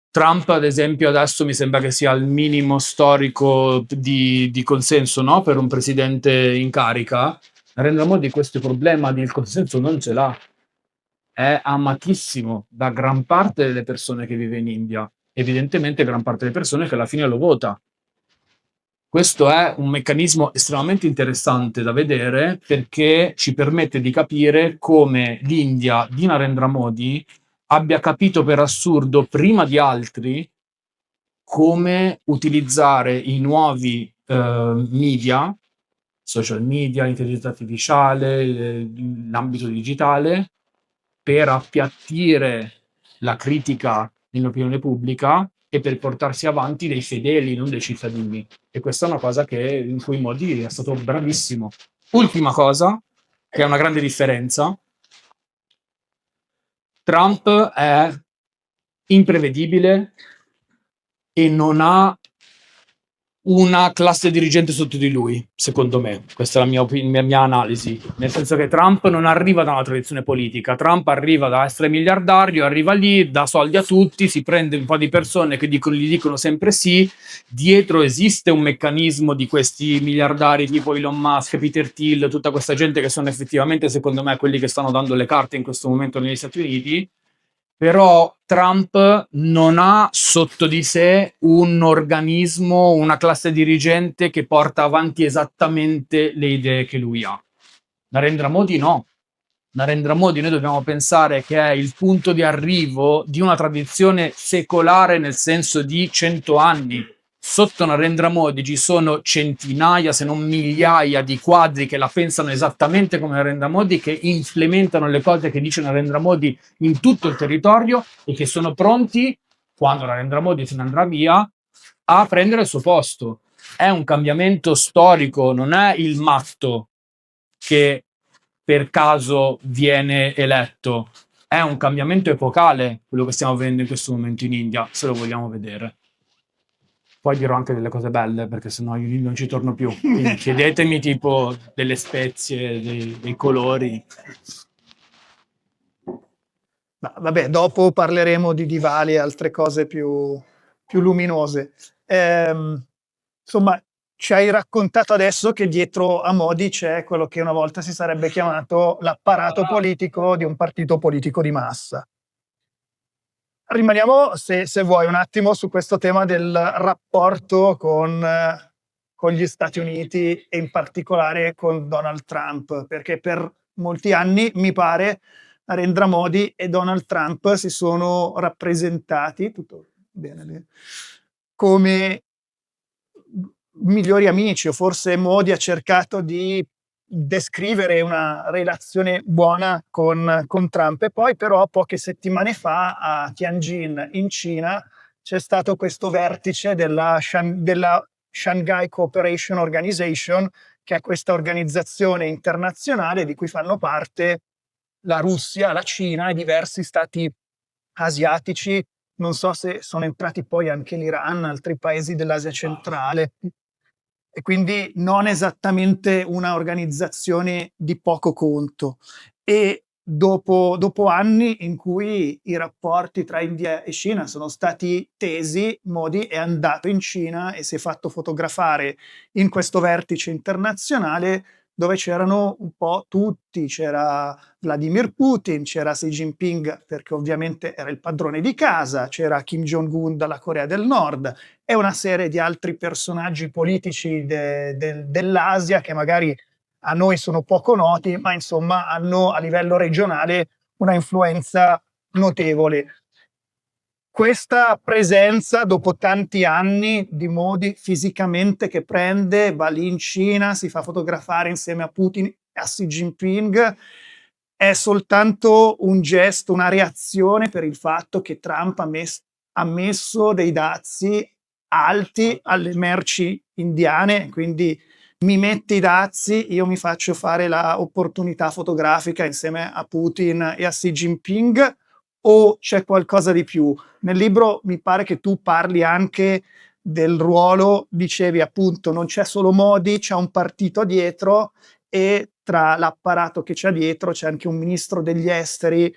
Trump, ad esempio, adesso mi sembra che sia il minimo storico di consenso, no? Per un presidente in carica, Narendra Modi questo problema del consenso non ce l'ha. È amatissimo da gran parte delle persone che vive in India, evidentemente gran parte delle persone che alla fine lo vota. Questo è un meccanismo estremamente interessante da vedere perché ci permette di capire come l'India di Narendra Modi abbia capito per assurdo prima di altri come utilizzare i nuovi media, social media, l'intelligenza artificiale, l'ambito digitale, per appiattire la critica nell'opinione pubblica e per portarsi avanti dei fedeli, non dei cittadini. E questa è una cosa in cui Modi è stato bravissimo. Ultima cosa, che è una grande differenza: Trump è imprevedibile e non ha una classe dirigente sotto di lui, secondo me. Questa è la mia analisi. Nel senso che Trump non arriva da una tradizione politica. Trump arriva da essere miliardario, arriva lì, dà soldi a tutti, si prende un po' di persone che gli dicono sempre sì. Dietro esiste un meccanismo di questi miliardari tipo Elon Musk, Peter Thiel, tutta questa gente che sono effettivamente, secondo me, quelli che stanno dando le carte in questo momento negli Stati Uniti. Però Trump non ha sotto di sé un organismo, una classe dirigente che porta avanti esattamente le idee che lui ha. Narendra Modi no. Narendra Modi noi dobbiamo pensare che è il punto di arrivo di una tradizione secolare nel senso di 100 anni. Sotto Narendra Modi ci sono centinaia, se non migliaia di quadri che la pensano esattamente come Narendra Modi, che implementano le cose che dice Narendra Modi in tutto il territorio e che sono pronti, quando Narendra Modi se ne andrà via, a prendere il suo posto. È un cambiamento storico, non è il matto che per caso viene eletto. È un cambiamento epocale quello che stiamo vedendo in questo momento in India, se lo vogliamo vedere. Poi dirò anche delle cose belle, perché sennò io non ci torno più. Quindi chiedetemi tipo delle spezie, dei colori. Vabbè, dopo parleremo di Diwali e altre cose più luminose. Insomma, ci hai raccontato adesso che dietro a Modi c'è quello che una volta si sarebbe chiamato l'apparato politico di un partito politico di massa. Rimaniamo, se vuoi, un attimo su questo tema del rapporto con gli Stati Uniti e in particolare con Donald Trump, perché per molti anni, mi pare, Narendra Modi e Donald Trump si sono rappresentati, tutto bene, come migliori amici, o forse Modi ha cercato di descrivere una relazione buona con Trump. E poi però poche settimane fa a Tianjin in Cina c'è stato questo vertice della Shanghai Cooperation Organization, che è questa organizzazione internazionale di cui fanno parte la Russia, la Cina e diversi stati asiatici. Non so se sono entrati poi anche l'Iran, altri paesi dell'Asia centrale. E quindi non esattamente una organizzazione di poco conto. E dopo anni in cui i rapporti tra India e Cina sono stati tesi, Modi è andato in Cina e si è fatto fotografare in questo vertice internazionale dove c'erano un po' tutti, c'era Vladimir Putin, c'era Xi Jinping perché ovviamente era il padrone di casa, c'era Kim Jong-un dalla Corea del Nord e una serie di altri personaggi politici dell'Asia che magari a noi sono poco noti, ma insomma hanno a livello regionale una influenza notevole. Questa presenza, dopo tanti anni di Modi fisicamente che prende, va lì in Cina, si fa fotografare insieme a Putin e a Xi Jinping, è soltanto un gesto, una reazione per il fatto che Trump ha messo dei dazi alti alle merci indiane, quindi mi metti i dazi, io mi faccio fare l'opportunità fotografica insieme a Putin e a Xi Jinping, o c'è qualcosa di più? Nel libro mi pare che tu parli anche del ruolo, dicevi appunto, non c'è solo Modi, c'è un partito dietro e tra l'apparato che c'è dietro c'è anche un ministro degli esteri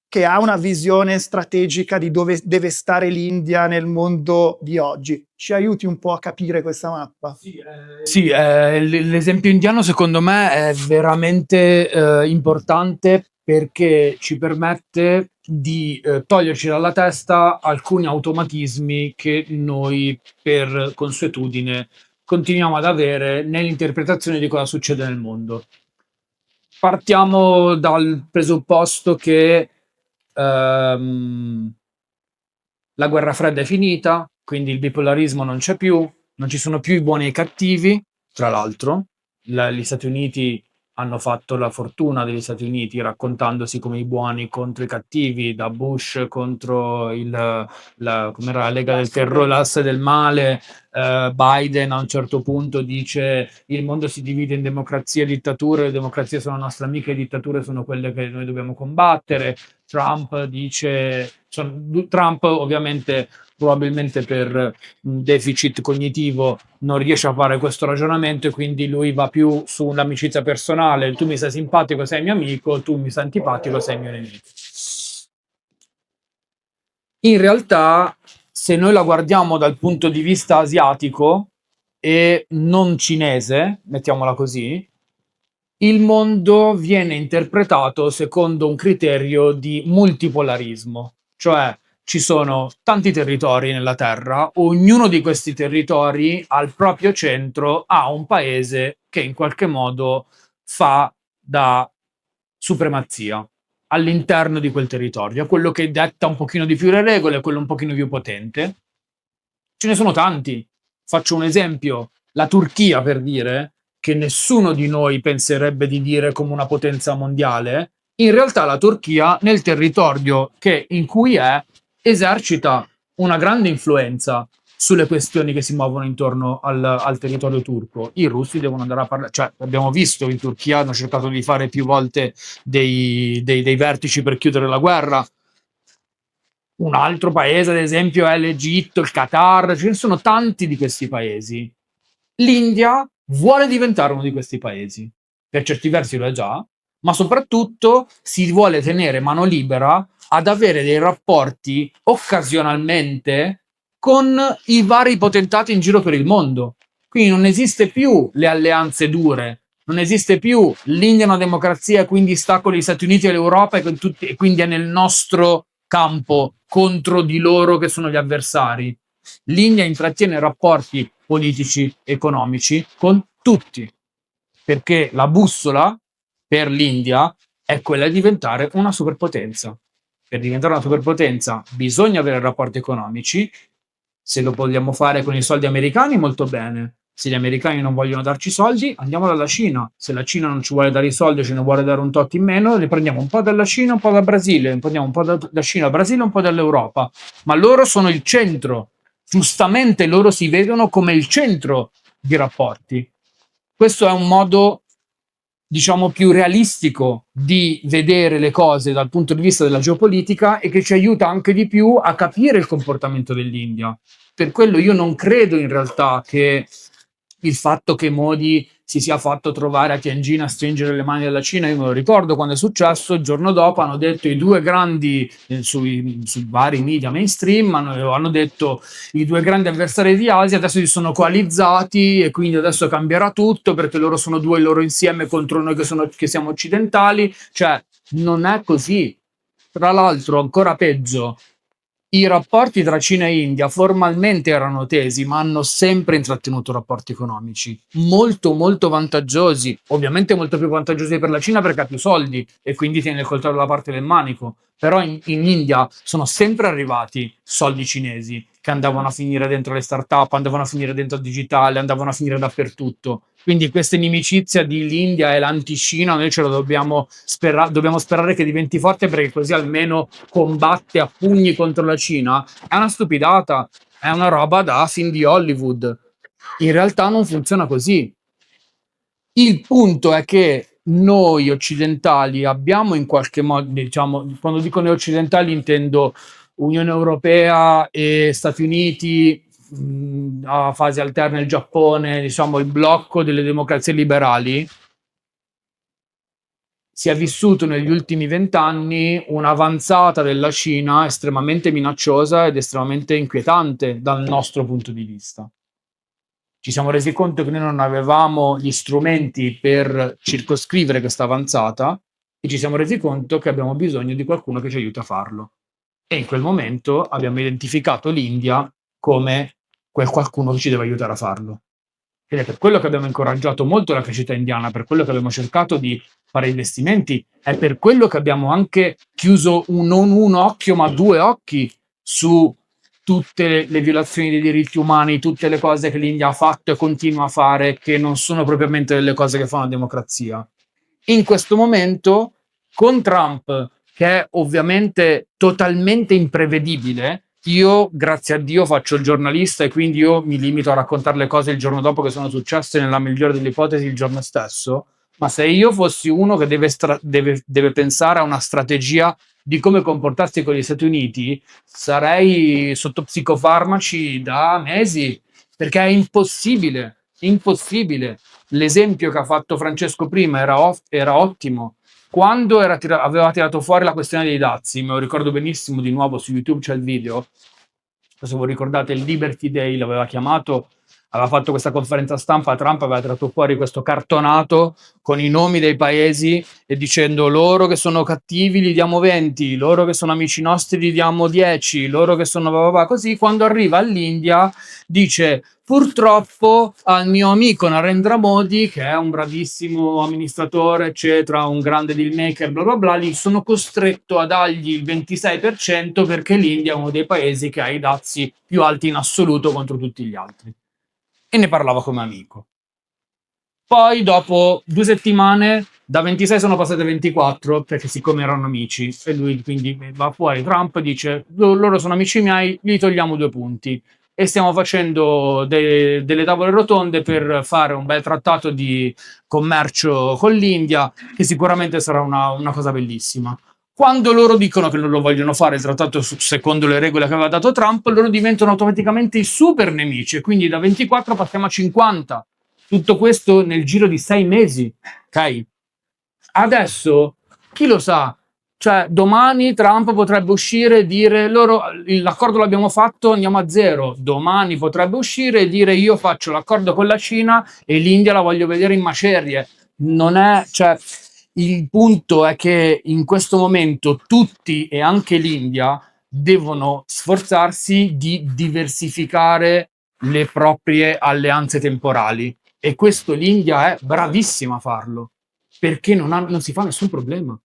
che ha una visione strategica di dove deve stare l'India nel mondo di oggi. Ci aiuti un po' a capire questa mappa? Sì, l'esempio indiano secondo me è veramente importante perché ci permette di toglierci dalla testa alcuni automatismi che noi per consuetudine continuiamo ad avere nell'interpretazione di cosa succede nel mondo. Partiamo dal presupposto che la guerra fredda è finita, quindi il bipolarismo non c'è più, non ci sono più i buoni e i cattivi, tra l'altro. Gli Stati Uniti hanno fatto la fortuna degli Stati Uniti raccontandosi come i buoni contro i cattivi, da Bush contro com'era la Lega del Terrore, l'asse del male. Biden a un certo punto dice il mondo si divide in democrazie e dittature, le democrazie sono nostre amiche, le dittature sono quelle che noi dobbiamo combattere. Trump dice, Trump ovviamente probabilmente per un deficit cognitivo non riesce a fare questo ragionamento e quindi lui va più sull'amicizia personale, tu mi sei simpatico, sei mio amico, tu mi sei antipatico, sei mio nemico. In realtà, se noi la guardiamo dal punto di vista asiatico e non cinese, mettiamola così, il mondo viene interpretato secondo un criterio di multipolarismo, cioè ci sono tanti territori nella Terra, ognuno di questi territori al proprio centro ha un paese che in qualche modo fa da supremazia all'interno di quel territorio, quello che detta un pochino di più le regole, quello un pochino più potente. Ce ne sono tanti. Faccio un esempio, la Turchia, per dire, che nessuno di noi penserebbe di dire come una potenza mondiale, in realtà la Turchia nel territorio in cui è esercita una grande influenza sulle questioni che si muovono intorno al territorio turco. I russi devono andare a parlare, cioè abbiamo visto in Turchia hanno cercato di fare più volte dei vertici per chiudere la guerra. Un altro paese, ad esempio, è l'Egitto, il Qatar, ce ne sono tanti di questi paesi. L'India vuole diventare uno di questi paesi, per certi versi lo è già, ma soprattutto si vuole tenere mano libera ad avere dei rapporti occasionalmente con i vari potentati in giro per il mondo. Quindi non esiste più le alleanze dure, non esiste più l'India è una democrazia, quindi sta con gli Stati Uniti e l'Europa e quindi è nel nostro campo contro di loro che sono gli avversari. L'India intrattiene rapporti politici, economici con tutti, perché la bussola per l'India è quella di diventare una superpotenza. Per diventare una superpotenza bisogna avere rapporti economici. Se lo vogliamo fare con i soldi americani, molto bene. Se gli americani non vogliono darci soldi, andiamo dalla Cina. Se la Cina non ci vuole dare i soldi, ce ne vuole dare un tot in meno, ne prendiamo un po' dalla Cina, un po' dal Brasile, ne prendiamo un po' da Cina, Brasile, un po' dall'Europa. Ma loro sono il centro. Giustamente loro si vedono come il centro di rapporti. Questo è un modo, diciamo, più realistico di vedere le cose dal punto di vista della geopolitica e che ci aiuta anche di più a capire il comportamento dell'India. Per quello io non credo in realtà che il fatto che Modi si sia fatto trovare a Tianjin a stringere le mani alla Cina, io me lo ricordo quando è successo, il giorno dopo hanno detto i due grandi, sui vari media mainstream, hanno detto i due grandi avversari di Asia adesso si sono coalizzati e quindi adesso cambierà tutto perché loro sono due loro insieme contro noi che siamo occidentali. Cioè, non è così. Tra l'altro, ancora peggio, i rapporti tra Cina e India formalmente erano tesi, ma hanno sempre intrattenuto rapporti economici molto molto vantaggiosi, ovviamente molto più vantaggiosi per la Cina perché ha più soldi e quindi tiene il coltello dalla parte del manico, però in India sono sempre arrivati soldi cinesi che andavano a finire dentro le start-up, andavano a finire dentro il digitale, andavano a finire dappertutto. Quindi questa inimicizia di l'India e l'anti-Cina noi ce lo dobbiamo sperare che diventi forte perché così almeno combatte a pugni contro la Cina. È una stupidata, è una roba da film di Hollywood. In realtà non funziona così. Il punto è che noi occidentali abbiamo in qualche modo, diciamo, quando dico noi occidentali intendo Unione Europea e Stati Uniti, a fasi alterne il Giappone, diciamo il blocco delle democrazie liberali, si è vissuto negli ultimi 20 anni un'avanzata della Cina estremamente minacciosa ed estremamente inquietante dal nostro punto di vista. Ci siamo resi conto che noi non avevamo gli strumenti per circoscrivere questa avanzata e ci siamo resi conto che abbiamo bisogno di qualcuno che ci aiuti a farlo. E in quel momento abbiamo identificato l'India come quel qualcuno che ci deve aiutare a farlo. Ed è per quello che abbiamo incoraggiato molto la crescita indiana, per quello che abbiamo cercato di fare investimenti, è per quello che abbiamo anche chiuso non un occhio ma due occhi su tutte le violazioni dei diritti umani, tutte le cose che l'India ha fatto e continua a fare, che non sono propriamente delle cose che fa una democrazia. In questo momento, con Trump, che è ovviamente totalmente imprevedibile, io, grazie a Dio, faccio il giornalista e quindi io mi limito a raccontare le cose il giorno dopo che sono successe, nella migliore delle ipotesi il giorno stesso. Ma se io fossi uno che deve pensare a una strategia di come comportarsi con gli Stati Uniti, sarei sotto psicofarmaci da mesi, perché è impossibile, impossibile. L'esempio che ha fatto Francesco prima era ottimo. Quando aveva tirato fuori la questione dei dazi, me lo ricordo benissimo, di nuovo su YouTube c'è il video, se voi ricordate il Liberty Day l'aveva chiamato, aveva fatto questa conferenza stampa, Trump aveva tirato fuori questo cartonato con i nomi dei paesi e dicendo loro che sono cattivi gli diamo 20, loro che sono amici nostri gli diamo 10, loro che sono così. Quando arriva all'India dice purtroppo al mio amico Narendra Modi, che è un bravissimo amministratore, eccetera, un grande deal maker, bla bla bla, gli sono costretto a dargli il 26% perché l'India è uno dei paesi che ha i dazi più alti in assoluto contro tutti gli altri. E ne parlava come amico. Poi dopo 2 settimane da 26 sono passate 24 perché siccome erano amici e lui quindi va fuori Trump dice loro sono amici miei, gli togliamo 2 punti e stiamo facendo delle tavole rotonde per fare un bel trattato di commercio con l'India che sicuramente sarà una cosa bellissima. Quando loro dicono che non lo vogliono fare il trattato secondo le regole che aveva dato Trump, loro diventano automaticamente i super nemici e quindi da 24 passiamo a 50. Tutto questo nel giro di 6 mesi, ok? Adesso, chi lo sa, cioè domani Trump potrebbe uscire e dire loro l'accordo l'abbiamo fatto, andiamo a zero. Domani potrebbe uscire e dire io faccio l'accordo con la Cina e l'India la voglio vedere in macerie. Non è, cioè, il punto è che in questo momento tutti e anche l'India devono sforzarsi di diversificare le proprie alleanze temporali e questo l'India è bravissima a farlo perché non si fa nessun problema.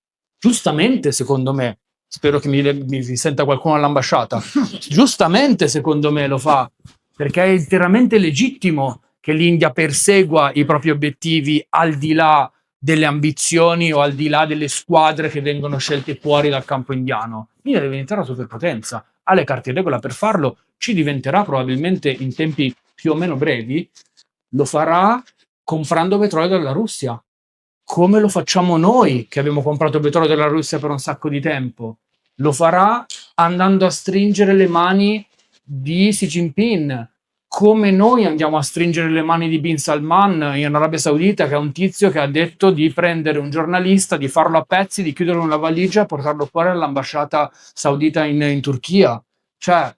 giustamente secondo me, spero che mi senta qualcuno all'ambasciata, giustamente secondo me lo fa, perché è interamente legittimo che l'India persegua i propri obiettivi al di là delle ambizioni o al di là delle squadre che vengono scelte fuori dal campo indiano. L'India deve diventare una superpotenza, ha le carte in regola per farlo, ci diventerà probabilmente in tempi più o meno brevi, lo farà comprando petrolio dalla Russia, come lo facciamo noi che abbiamo comprato petrolio dalla Russia per un sacco di tempo. Lo farà andando a stringere le mani di Xi Jinping, come noi andiamo a stringere le mani di Bin Salman in Arabia Saudita, che è un tizio che ha detto di prendere un giornalista, di farlo a pezzi, di chiuderlo in una valigia e portarlo fuori all'ambasciata saudita in Turchia. Cioè,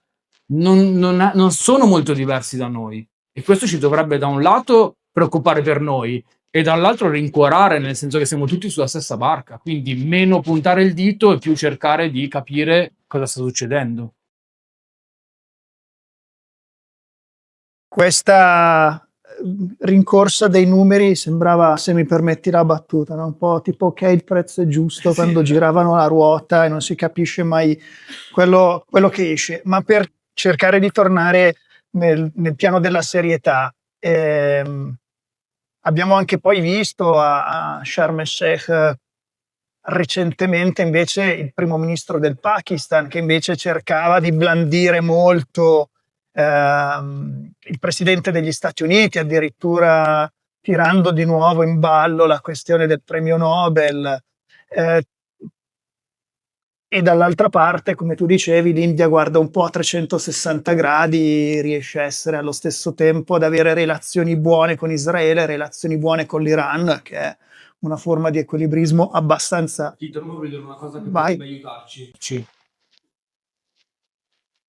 non sono molto diversi da noi. E questo ci dovrebbe da un lato preoccupare per noi e dall'altro rincuorare, nel senso che siamo tutti sulla stessa barca. Quindi meno puntare il dito e più cercare di capire cosa sta succedendo. Questa rincorsa dei numeri sembrava, se mi permetti la battuta, no? Un po' tipo ok, il prezzo è giusto, quando giravano la ruota e non si capisce mai quello che esce. Ma per cercare di tornare nel piano della serietà, abbiamo anche poi visto a Sharm el-Sheikh recentemente invece il primo ministro del Pakistan, che invece cercava di blandire molto il presidente degli Stati Uniti, addirittura tirando di nuovo in ballo la questione del premio Nobel. E dall'altra parte, come tu dicevi, l'India guarda un po' a 360 gradi, riesce a essere allo stesso tempo ad avere relazioni buone con Israele, relazioni buone con l'Iran, che è una forma di equilibrismo abbastanza... Ti devo vedere una cosa che Vai. potrebbe aiutarci.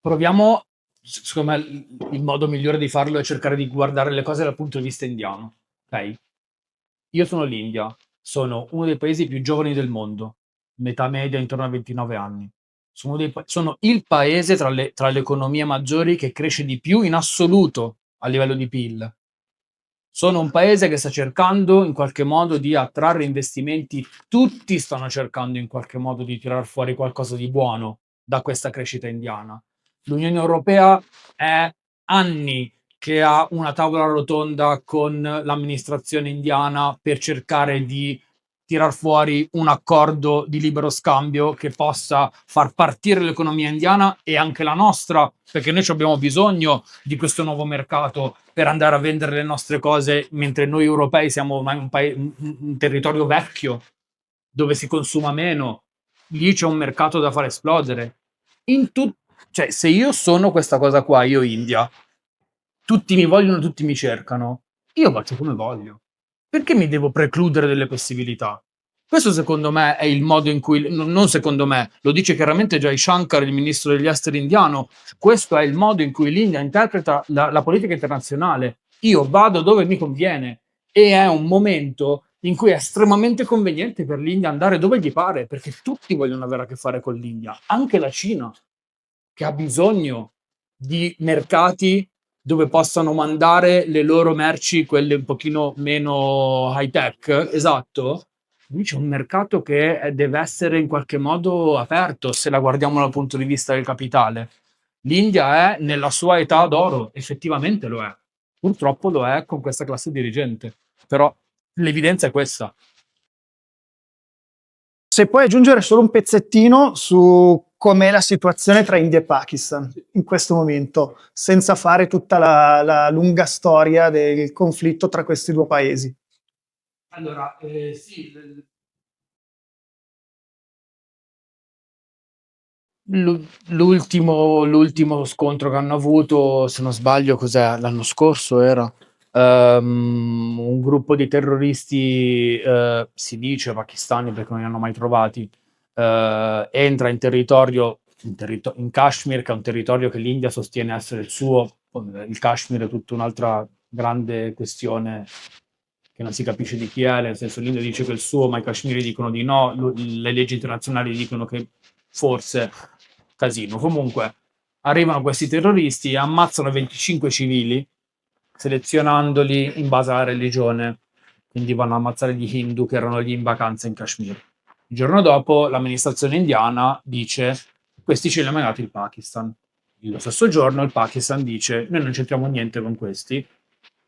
Proviamo, secondo me il modo migliore di farlo è cercare di guardare le cose dal punto di vista indiano. Ok? Io sono l'India, sono uno dei paesi più giovani del mondo, metà media intorno a 29 anni. Sono il paese tra le economie maggiori che cresce di più in assoluto a livello di PIL. Sono un paese che sta cercando in qualche modo di attrarre investimenti, tutti stanno cercando in qualche modo di tirar fuori qualcosa di buono da questa crescita indiana. L'Unione Europea è anni che ha una tavola rotonda con l'amministrazione indiana per cercare di tirar fuori un accordo di libero scambio che possa far partire l'economia indiana e anche la nostra, perché noi abbiamo bisogno di questo nuovo mercato per andare a vendere le nostre cose, mentre noi europei siamo un territorio vecchio dove si consuma meno. Lì c'è un mercato da far esplodere. Cioè, se io sono questa cosa qua, io India, tutti mi vogliono, tutti mi cercano, io faccio come voglio. Perché mi devo precludere delle possibilità? Questo secondo me è il modo in cui, non secondo me, lo dice chiaramente Jai Shankar, il ministro degli esteri indiano, questo è il modo in cui l'India interpreta la politica internazionale. Io vado dove mi conviene e è un momento in cui è estremamente conveniente per l'India andare dove gli pare, perché tutti vogliono avere a che fare con l'India, anche la Cina, che ha bisogno di mercati dove possano mandare le loro merci, quelle un pochino meno high tech, esatto. Lì c'è un mercato che deve essere in qualche modo aperto, se la guardiamo dal punto di vista del capitale. L'India è nella sua età d'oro, effettivamente lo è. Purtroppo lo è con questa classe dirigente. Però l'evidenza è questa. Se puoi aggiungere solo un pezzettino su com'è la situazione tra India e Pakistan in questo momento, senza fare tutta la lunga storia del conflitto tra questi due paesi. Allora, sì, l'ultimo scontro che hanno avuto, se non sbaglio, cos'è? L'anno scorso era un gruppo di terroristi, si dice pakistani perché non li hanno mai trovati, entra in territorio, in Kashmir, che è un territorio che l'India sostiene essere il suo. Il Kashmir è tutta un'altra grande questione che non si capisce di chi è, nel senso l'India dice che è il suo, ma i kashmiri dicono di no, le leggi internazionali dicono che forse casino. Comunque arrivano questi terroristi e ammazzano 25 civili selezionandoli in base alla religione, quindi vanno a ammazzare gli hindu che erano lì in vacanza in Kashmir. Il giorno dopo l'amministrazione indiana dice questi ce li ha mandati il Pakistan. Lo stesso giorno il Pakistan dice noi non c'entriamo niente con questi.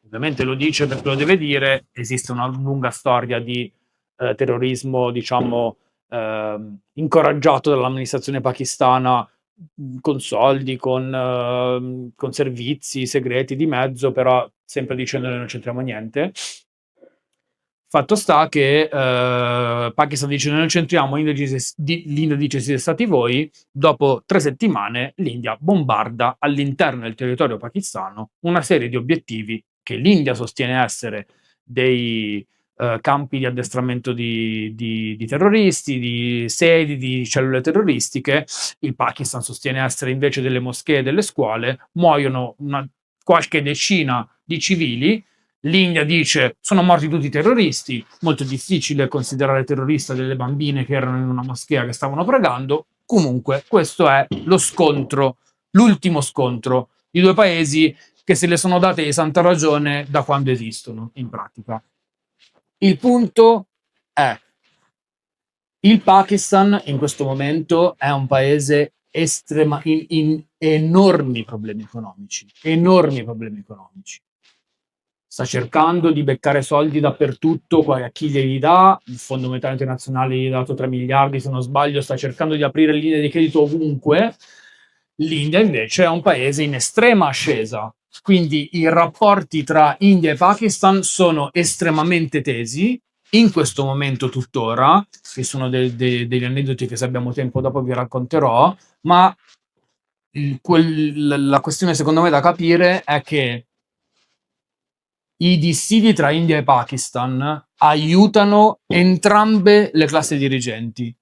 Ovviamente lo dice perché lo deve dire, esiste una lunga storia di terrorismo, diciamo, incoraggiato dall'amministrazione pakistana con soldi, con servizi segreti di mezzo, però sempre dicendo noi non c'entriamo niente. Fatto sta che Pakistan dice noi non c'entriamo, l'India dice siete stati voi, dopo 3 settimane l'India bombarda all'interno del territorio pakistano una serie di obiettivi che l'India sostiene essere dei campi di addestramento di terroristi, di sedi, di cellule terroristiche. Il Pakistan sostiene essere invece delle moschee e delle scuole, muoiono qualche decina di civili. L'India dice sono morti tutti i terroristi, molto difficile considerare terrorista delle bambine che erano in una moschea che stavano pregando. Comunque questo è lo scontro, l'ultimo scontro di due paesi che se le sono date di santa ragione da quando esistono in pratica. Il punto è il Pakistan in questo momento è un paese in enormi problemi economici, sta cercando di beccare soldi dappertutto, a chi glieli dà, il Fondo Monetario Internazionale gli ha dato 3 miliardi se non sbaglio, sta cercando di aprire linee di credito ovunque. L'India invece è un paese in estrema ascesa, quindi i rapporti tra India e Pakistan sono estremamente tesi, in questo momento tuttora, ci sono degli aneddoti che se abbiamo tempo dopo vi racconterò, ma la questione secondo me da capire è che i dissidi tra India e Pakistan aiutano entrambe le classi dirigenti,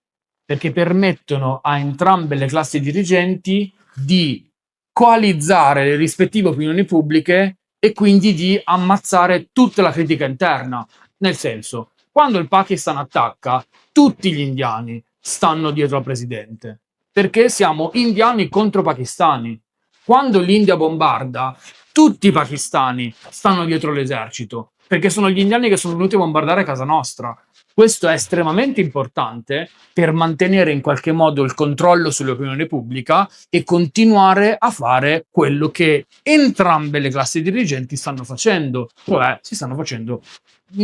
perché permettono a entrambe le classi dirigenti di coalizzare le rispettive opinioni pubbliche e quindi di ammazzare tutta la critica interna. Nel senso, quando il Pakistan attacca, tutti gli indiani stanno dietro al presidente, perché siamo indiani contro pakistani. Quando l'India bombarda, tutti i pakistani stanno dietro l'esercito, perché sono gli indiani che sono venuti a bombardare casa nostra. Questo è estremamente importante per mantenere in qualche modo il controllo sull'opinione pubblica e continuare a fare quello che entrambe le classi dirigenti stanno facendo, cioè si stanno facendo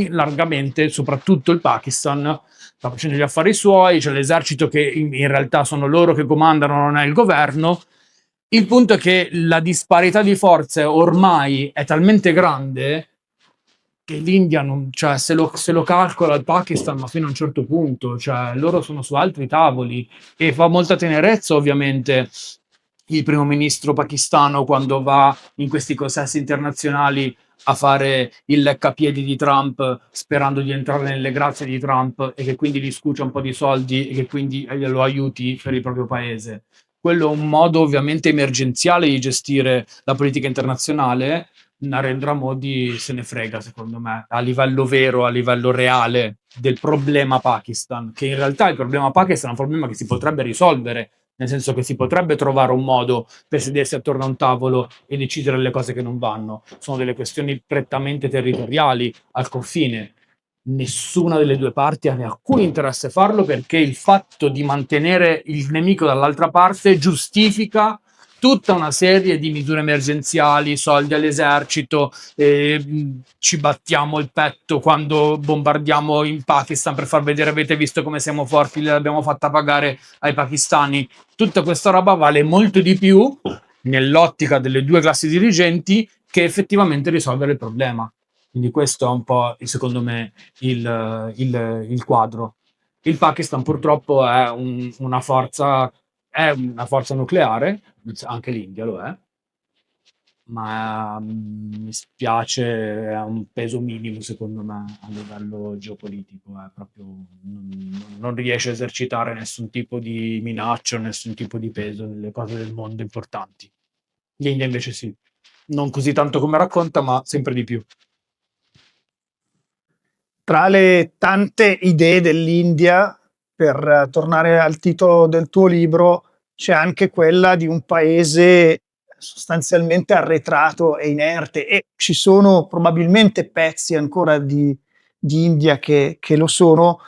largamente, soprattutto il Pakistan sta facendo gli affari suoi, c'è l'esercito che in realtà sono loro che comandano, non è il governo. Il punto è che la disparità di forze ormai è talmente grande che l'India non, cioè, se lo calcola il Pakistan, ma fino a un certo punto, cioè, loro sono su altri tavoli e fa molta tenerezza ovviamente il primo ministro pakistano quando va in questi consessi internazionali a fare il leccapiedi di Trump sperando di entrare nelle grazie di Trump e che quindi gli scuccia un po' di soldi e che quindi lo aiuti per il proprio paese. Quello è un modo ovviamente emergenziale di gestire la politica internazionale. Narendra Modi se ne frega, secondo me, a livello vero, a livello reale del problema Pakistan, che in realtà il problema Pakistan è un problema che si potrebbe risolvere, nel senso che si potrebbe trovare un modo per sedersi attorno a un tavolo e decidere le cose che non vanno. Sono delle questioni prettamente territoriali al confine. Nessuna delle due parti ha alcun interesse a farlo perché il fatto di mantenere il nemico dall'altra parte giustifica tutta una serie di misure emergenziali, soldi all'esercito, ci battiamo il petto quando bombardiamo in Pakistan per far vedere avete visto come siamo forti, l'abbiamo fatta pagare ai pakistani. Tutta questa roba vale molto di più nell'ottica delle due classi dirigenti che effettivamente risolvere il problema. Quindi questo è un po', secondo me, il quadro. Il Pakistan purtroppo è una forza nucleare, anche l'India lo è, ma mi spiace, ha un peso minimo secondo me a livello geopolitico, è proprio, non riesce a esercitare nessun tipo di minaccia, nessun tipo di peso nelle cose del mondo importanti. L'India invece sì, non così tanto come racconta, ma sempre di più. Tra le tante idee dell'India, per tornare al titolo del tuo libro, c'è anche quella di un paese sostanzialmente arretrato e inerte, e ci sono probabilmente pezzi ancora di India che lo sono,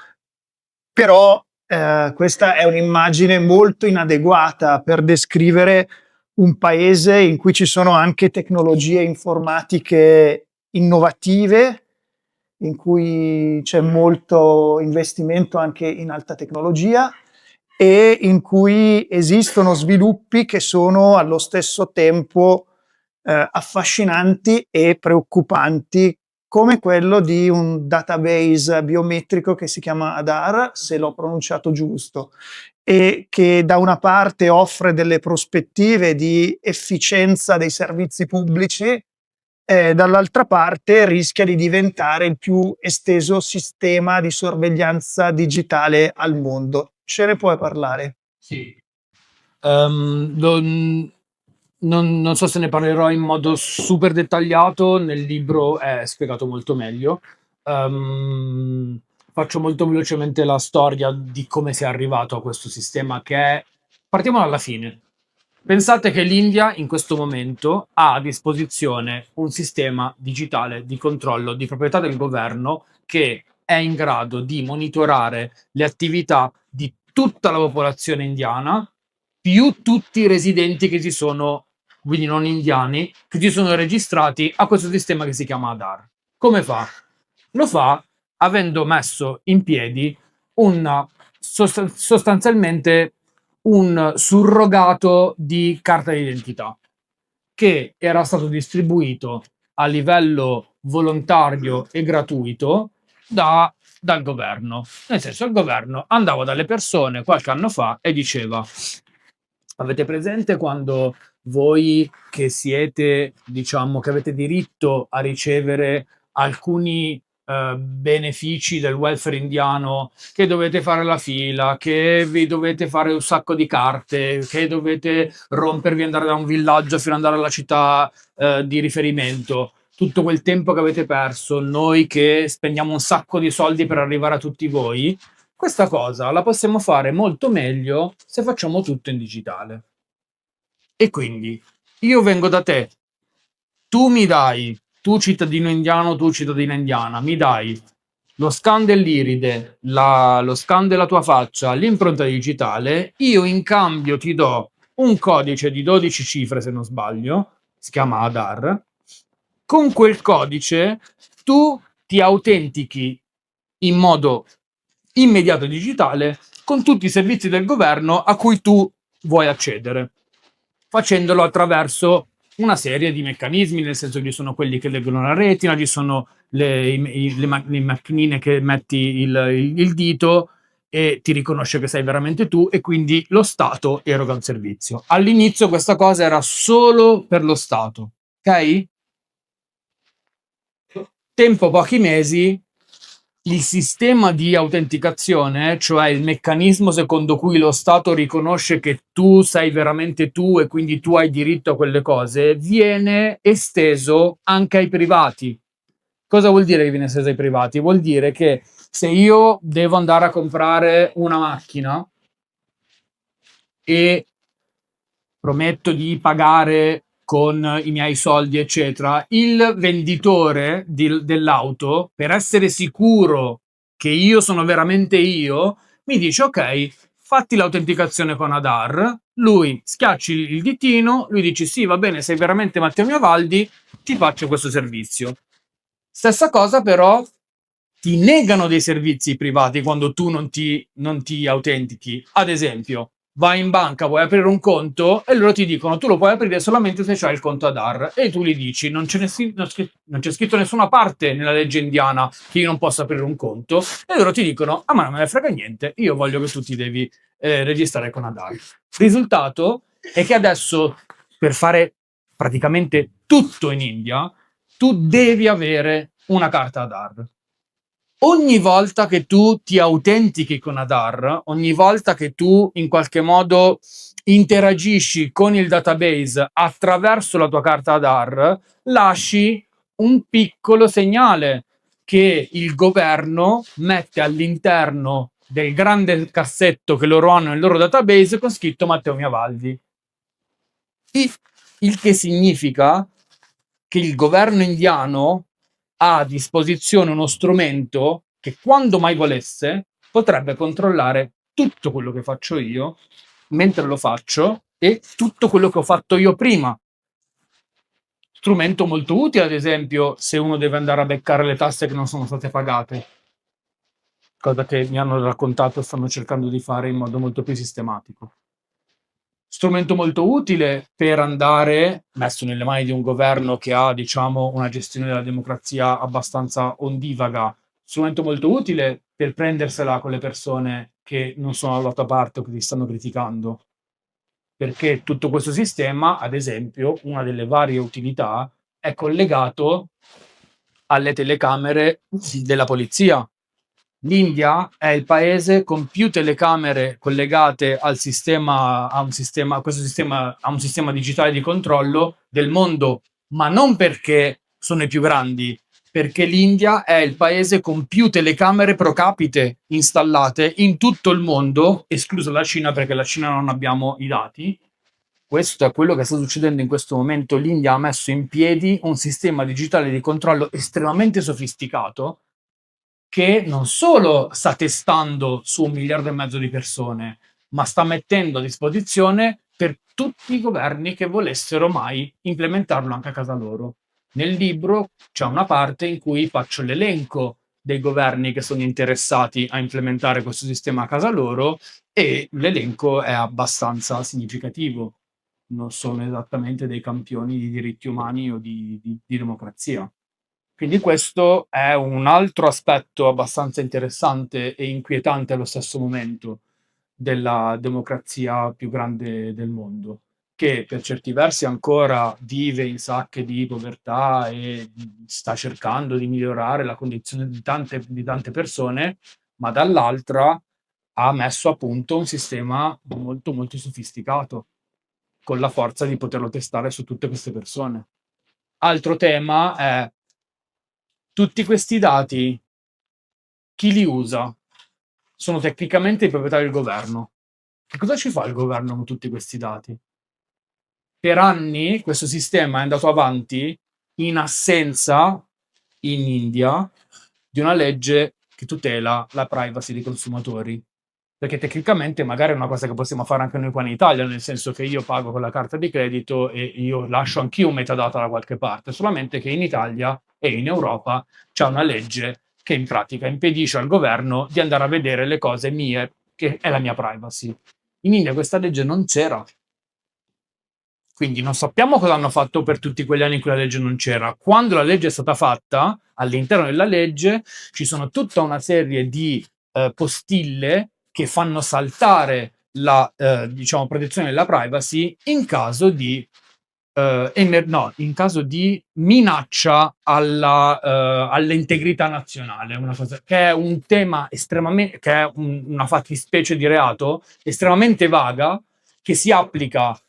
però questa è un'immagine molto inadeguata per descrivere un paese in cui ci sono anche tecnologie informatiche innovative, in cui c'è molto investimento anche in alta tecnologia e in cui esistono sviluppi che sono allo stesso tempo affascinanti e preoccupanti, come quello di un database biometrico che si chiama Aadhaar, se l'ho pronunciato giusto, e che da una parte offre delle prospettive di efficienza dei servizi pubblici, dall'altra parte rischia di diventare il più esteso sistema di sorveglianza digitale al mondo. Ce ne puoi parlare? Sì. Non so se ne parlerò in modo super dettagliato, nel libro è spiegato molto meglio. Faccio molto velocemente la storia di come si è arrivato a questo sistema che è... Partiamo dalla fine. Pensate che l'India in questo momento ha a disposizione un sistema digitale di controllo di proprietà del governo che è in grado di monitorare le attività di tutta la popolazione indiana, più tutti i residenti che ci sono, quindi non indiani, che ci sono registrati a questo sistema che si chiama Aadhaar. Come fa? Lo fa avendo messo in piedi sostanzialmente un surrogato di carta d'identità che era stato distribuito a livello volontario e gratuito dal governo. Nel senso, il governo andava dalle persone qualche anno fa e diceva: avete presente quando voi che siete, diciamo, che avete diritto a ricevere alcuni benefici del welfare indiano, che dovete fare la fila, che vi dovete fare un sacco di carte, che dovete rompervi e andare da un villaggio fino ad andare alla città di riferimento, tutto quel tempo che avete perso, noi che spendiamo un sacco di soldi per arrivare a tutti voi, questa cosa la possiamo fare molto meglio se facciamo tutto in digitale. E quindi io vengo da te, tu mi dai, tu cittadino indiano, tu cittadina indiana, mi dai lo scan dell'iride, lo scan della tua faccia, l'impronta digitale, io in cambio ti do un codice di 12 cifre, se non sbaglio, si chiama Aadhaar. Con quel codice tu ti autentichi in modo immediato e digitale con tutti i servizi del governo a cui tu vuoi accedere, facendolo attraverso una serie di meccanismi, nel senso che ci sono quelli che leggono la retina, ci sono le macchinine che metti il dito e ti riconosce che sei veramente tu, e quindi lo Stato eroga un servizio. All'inizio questa cosa era solo per lo Stato, ok? Tempo pochi mesi, il sistema di autenticazione, cioè il meccanismo secondo cui lo Stato riconosce che tu sei veramente tu e quindi tu hai diritto a quelle cose, viene esteso anche ai privati. Cosa vuol dire che viene esteso ai privati? Vuol dire che se io devo andare a comprare una macchina e prometto di pagare con i miei soldi, eccetera, il venditore dell'auto, per essere sicuro che io sono veramente io, mi dice: ok, fatti l'autenticazione con Aadhaar, lui schiacci il ditino, lui dice: sì, va bene, sei veramente Matteo Miovaldi, ti faccio questo servizio. Stessa cosa però ti negano dei servizi privati quando tu non ti autentichi. Ad esempio, vai in banca, vuoi aprire un conto e loro ti dicono: tu lo puoi aprire solamente se c'hai il conto Aadhaar, e tu gli dici: non c'è scritto nessuna parte nella legge indiana che io non possa aprire un conto, e loro ti dicono: ah, ma non me ne frega niente, io voglio che tu ti devi registrare con Aadhaar. Risultato è che adesso, per fare praticamente tutto in India, tu devi avere una carta Aadhaar. Ogni volta che tu ti autentichi con Aadhaar, ogni volta che tu in qualche modo interagisci con il database attraverso la tua carta Aadhaar, lasci un piccolo segnale che il governo mette all'interno del grande cassetto che loro hanno nel loro database con scritto Matteo Miavaldi. Il che significa che il governo indiano ha a disposizione uno strumento che, quando mai volesse, potrebbe controllare tutto quello che faccio io mentre lo faccio e tutto quello che ho fatto io prima. Strumento molto utile, ad esempio, se uno deve andare a beccare le tasse che non sono state pagate, cosa che mi hanno raccontato e stanno cercando di fare in modo molto più sistematico. Strumento molto utile per andare, messo nelle mani di un governo che ha, diciamo, una gestione della democrazia abbastanza ondivaga, strumento molto utile per prendersela con le persone che non sono alla tua parte o che ti stanno criticando. Perché tutto questo sistema, ad esempio, una delle varie utilità, è collegato alle telecamere della polizia. L'India è il paese con più telecamere collegate al sistema, a un sistema, a un sistema digitale di controllo del mondo, ma non perché sono i più grandi, perché l'India è il paese con più telecamere pro capite installate in tutto il mondo, esclusa la Cina perché la Cina non abbiamo i dati. Questo è quello che sta succedendo in questo momento. L'India ha messo in piedi un sistema digitale di controllo estremamente sofisticato che non solo sta testando su 1,5 miliardi di persone, ma sta mettendo a disposizione per tutti i governi che volessero mai implementarlo anche a casa loro. Nel libro c'è una parte in cui faccio l'elenco dei governi che sono interessati a implementare questo sistema a casa loro e l'elenco è abbastanza significativo. Non sono esattamente dei campioni di diritti umani o di democrazia. Quindi questo è un altro aspetto abbastanza interessante e inquietante allo stesso momento della democrazia più grande del mondo, che per certi versi ancora vive in sacche di povertà e sta cercando di migliorare la condizione di tante persone, ma dall'altra ha messo a punto un sistema molto molto sofisticato, con la forza di poterlo testare su tutte queste persone. Altro tema è tutti questi dati, chi li usa? Sono tecnicamente di proprietà del governo. Che cosa ci fa il governo con tutti questi dati? Per anni questo sistema è andato avanti in assenza, in India, di una legge che tutela la privacy dei consumatori. Perché tecnicamente magari è una cosa che possiamo fare anche noi qua in Italia, nel senso che io pago con la carta di credito e io lascio anch'io un metadata da qualche parte, solamente che in Italia e in Europa c'è una legge che in pratica impedisce al governo di andare a vedere le cose mie, che è la mia privacy. In India questa legge non c'era. Quindi non sappiamo cosa hanno fatto per tutti quegli anni in cui la legge non c'era. Quando la legge è stata fatta, all'interno della legge ci sono tutta una serie di postille che fanno saltare la diciamo, protezione della privacy in caso di in caso di minaccia all'integrità nazionale, una cosa, che è un tema estremamente, che è una fattispecie di reato estremamente vaga che si applica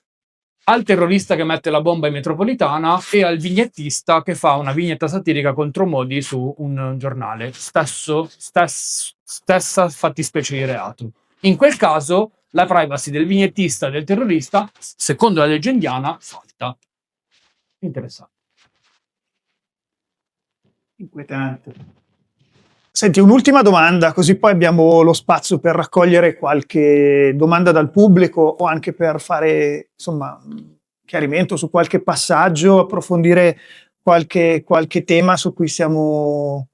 al terrorista che mette la bomba in metropolitana e al vignettista che fa una vignetta satirica contro Modi su un giornale. Stessa fattispecie di reato. In quel caso la privacy del vignettista e del terrorista, secondo la legge indiana, salta. Interessante. Inquietante. Senti, un'ultima domanda, così poi abbiamo lo spazio per raccogliere qualche domanda dal pubblico o anche per fare, insomma, chiarimento su qualche passaggio, approfondire qualche tema su cui siamo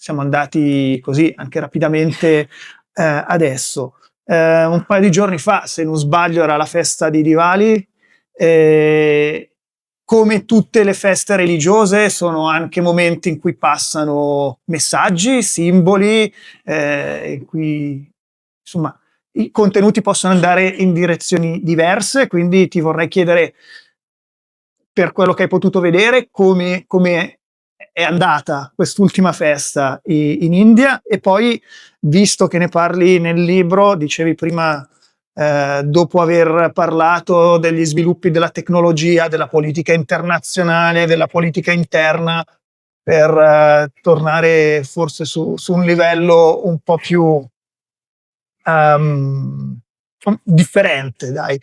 andati così anche rapidamente adesso. Un paio di giorni fa, se non sbaglio, era la festa di Diwali. Come tutte le feste religiose, sono anche momenti in cui passano messaggi, simboli, in cui insomma i contenuti possono andare in direzioni diverse. Quindi ti vorrei chiedere, per quello che hai potuto vedere, come è andata quest'ultima festa in India, e poi, visto che ne parli nel libro, dicevi prima, dopo aver parlato degli sviluppi della tecnologia, della politica internazionale, della politica interna, per tornare forse su un livello un po' più differente, dai.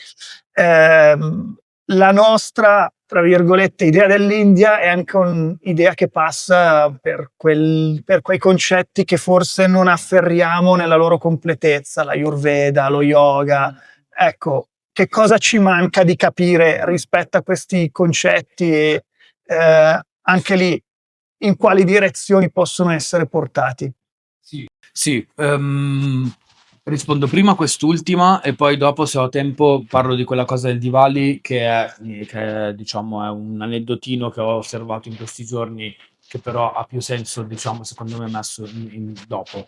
la nostra, tra virgolette, idea dell'India è anche un'idea che passa per quei concetti che forse non afferriamo nella loro completezza, l'Ayurveda, lo yoga. Ecco, che cosa ci manca di capire rispetto a questi concetti e anche lì in quali direzioni possono essere portati? Sì, rispondo prima a quest'ultima e poi dopo, se ho tempo, parlo di quella cosa del Diwali diciamo è un aneddotino che ho osservato in questi giorni, che però ha più senso, diciamo, secondo me messo dopo.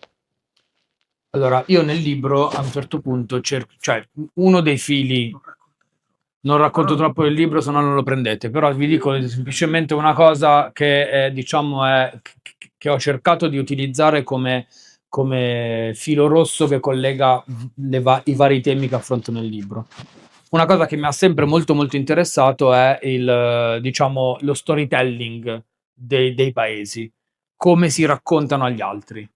Allora, io nel libro a un certo punto cioè uno dei fili, non racconto troppo il libro, se no non lo prendete, però vi dico semplicemente una cosa che diciamo che ho cercato di utilizzare come filo rosso che collega i vari temi che affronto nel libro. Una cosa che mi ha sempre molto molto interessato è diciamo, lo storytelling dei paesi, come si raccontano agli altri,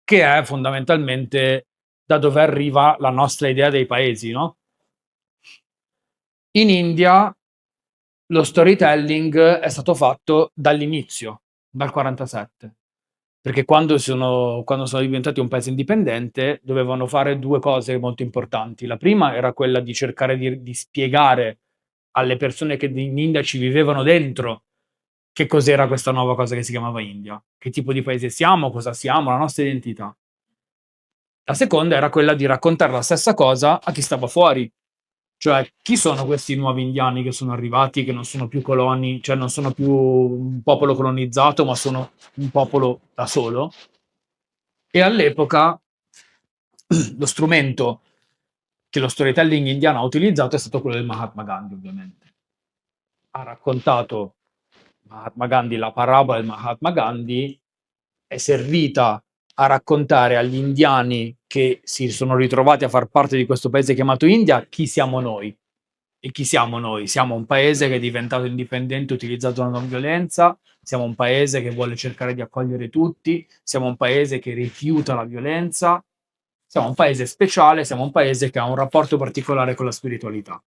che è fondamentalmente da dove arriva la nostra idea dei paesi, no? In India lo storytelling è stato fatto dall'inizio, dal 47, perché quando sono diventati un paese indipendente dovevano fare due cose molto importanti. La prima era quella di cercare di spiegare alle persone che in India ci vivevano dentro che cos'era questa nuova cosa che si chiamava India, che tipo di paese siamo, cosa siamo, la nostra identità. La seconda era quella di raccontare la stessa cosa a chi stava fuori. Cioè, chi sono questi nuovi indiani che sono arrivati, che non sono più coloni, cioè non sono più un popolo colonizzato, ma sono un popolo da solo? E all'epoca lo strumento che lo storytelling indiano ha utilizzato è stato quello del Mahatma Gandhi, ovviamente. Ha raccontato Mahatma Gandhi, la parabola del Mahatma Gandhi è servita a raccontare agli indiani che si sono ritrovati a far parte di questo paese chiamato India chi siamo noi. E chi siamo noi? Siamo un paese che è diventato indipendente utilizzato la non violenza, siamo un paese che vuole cercare di accogliere tutti, siamo un paese che rifiuta la violenza, siamo un paese speciale, siamo un paese che ha un rapporto particolare con la spiritualità.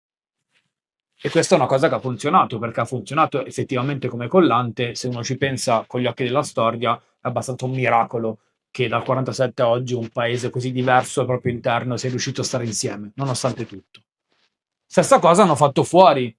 E questa è una cosa che ha funzionato, perché ha funzionato effettivamente come collante. Se uno ci pensa con gli occhi della storia, è abbastanza un miracolo che dal 47 a oggi un paese così diverso al proprio interno sia riuscito a stare insieme, nonostante tutto. Stessa cosa hanno fatto fuori.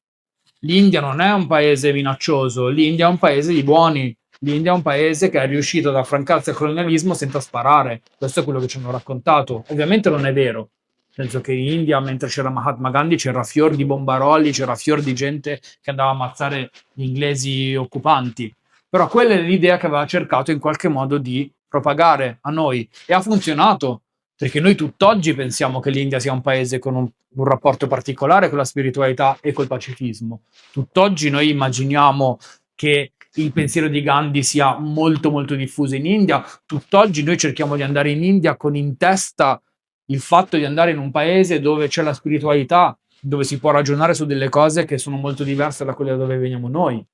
L'India non è un paese minaccioso, l'India è un paese di buoni, l'India è un paese che è riuscito ad affrancarsi al colonialismo senza sparare. Questo è quello che ci hanno raccontato. Ovviamente non è vero, nel senso che in India, mentre c'era Mahatma Gandhi, c'era fior di bombaroli, c'era fior di gente che andava a ammazzare gli inglesi occupanti. Però quella è l'idea che aveva cercato in qualche modo di propagare a noi, e ha funzionato, perché noi tutt'oggi pensiamo che l'India sia un paese con un rapporto particolare con la spiritualità e col pacifismo. Tutt'oggi noi immaginiamo che il pensiero di Gandhi sia molto molto diffuso in India. Tutt'oggi noi cerchiamo di andare in India con in testa il fatto di andare in un paese dove c'è la spiritualità, dove si può ragionare su delle cose che sono molto diverse da quelle da dove veniamo noi.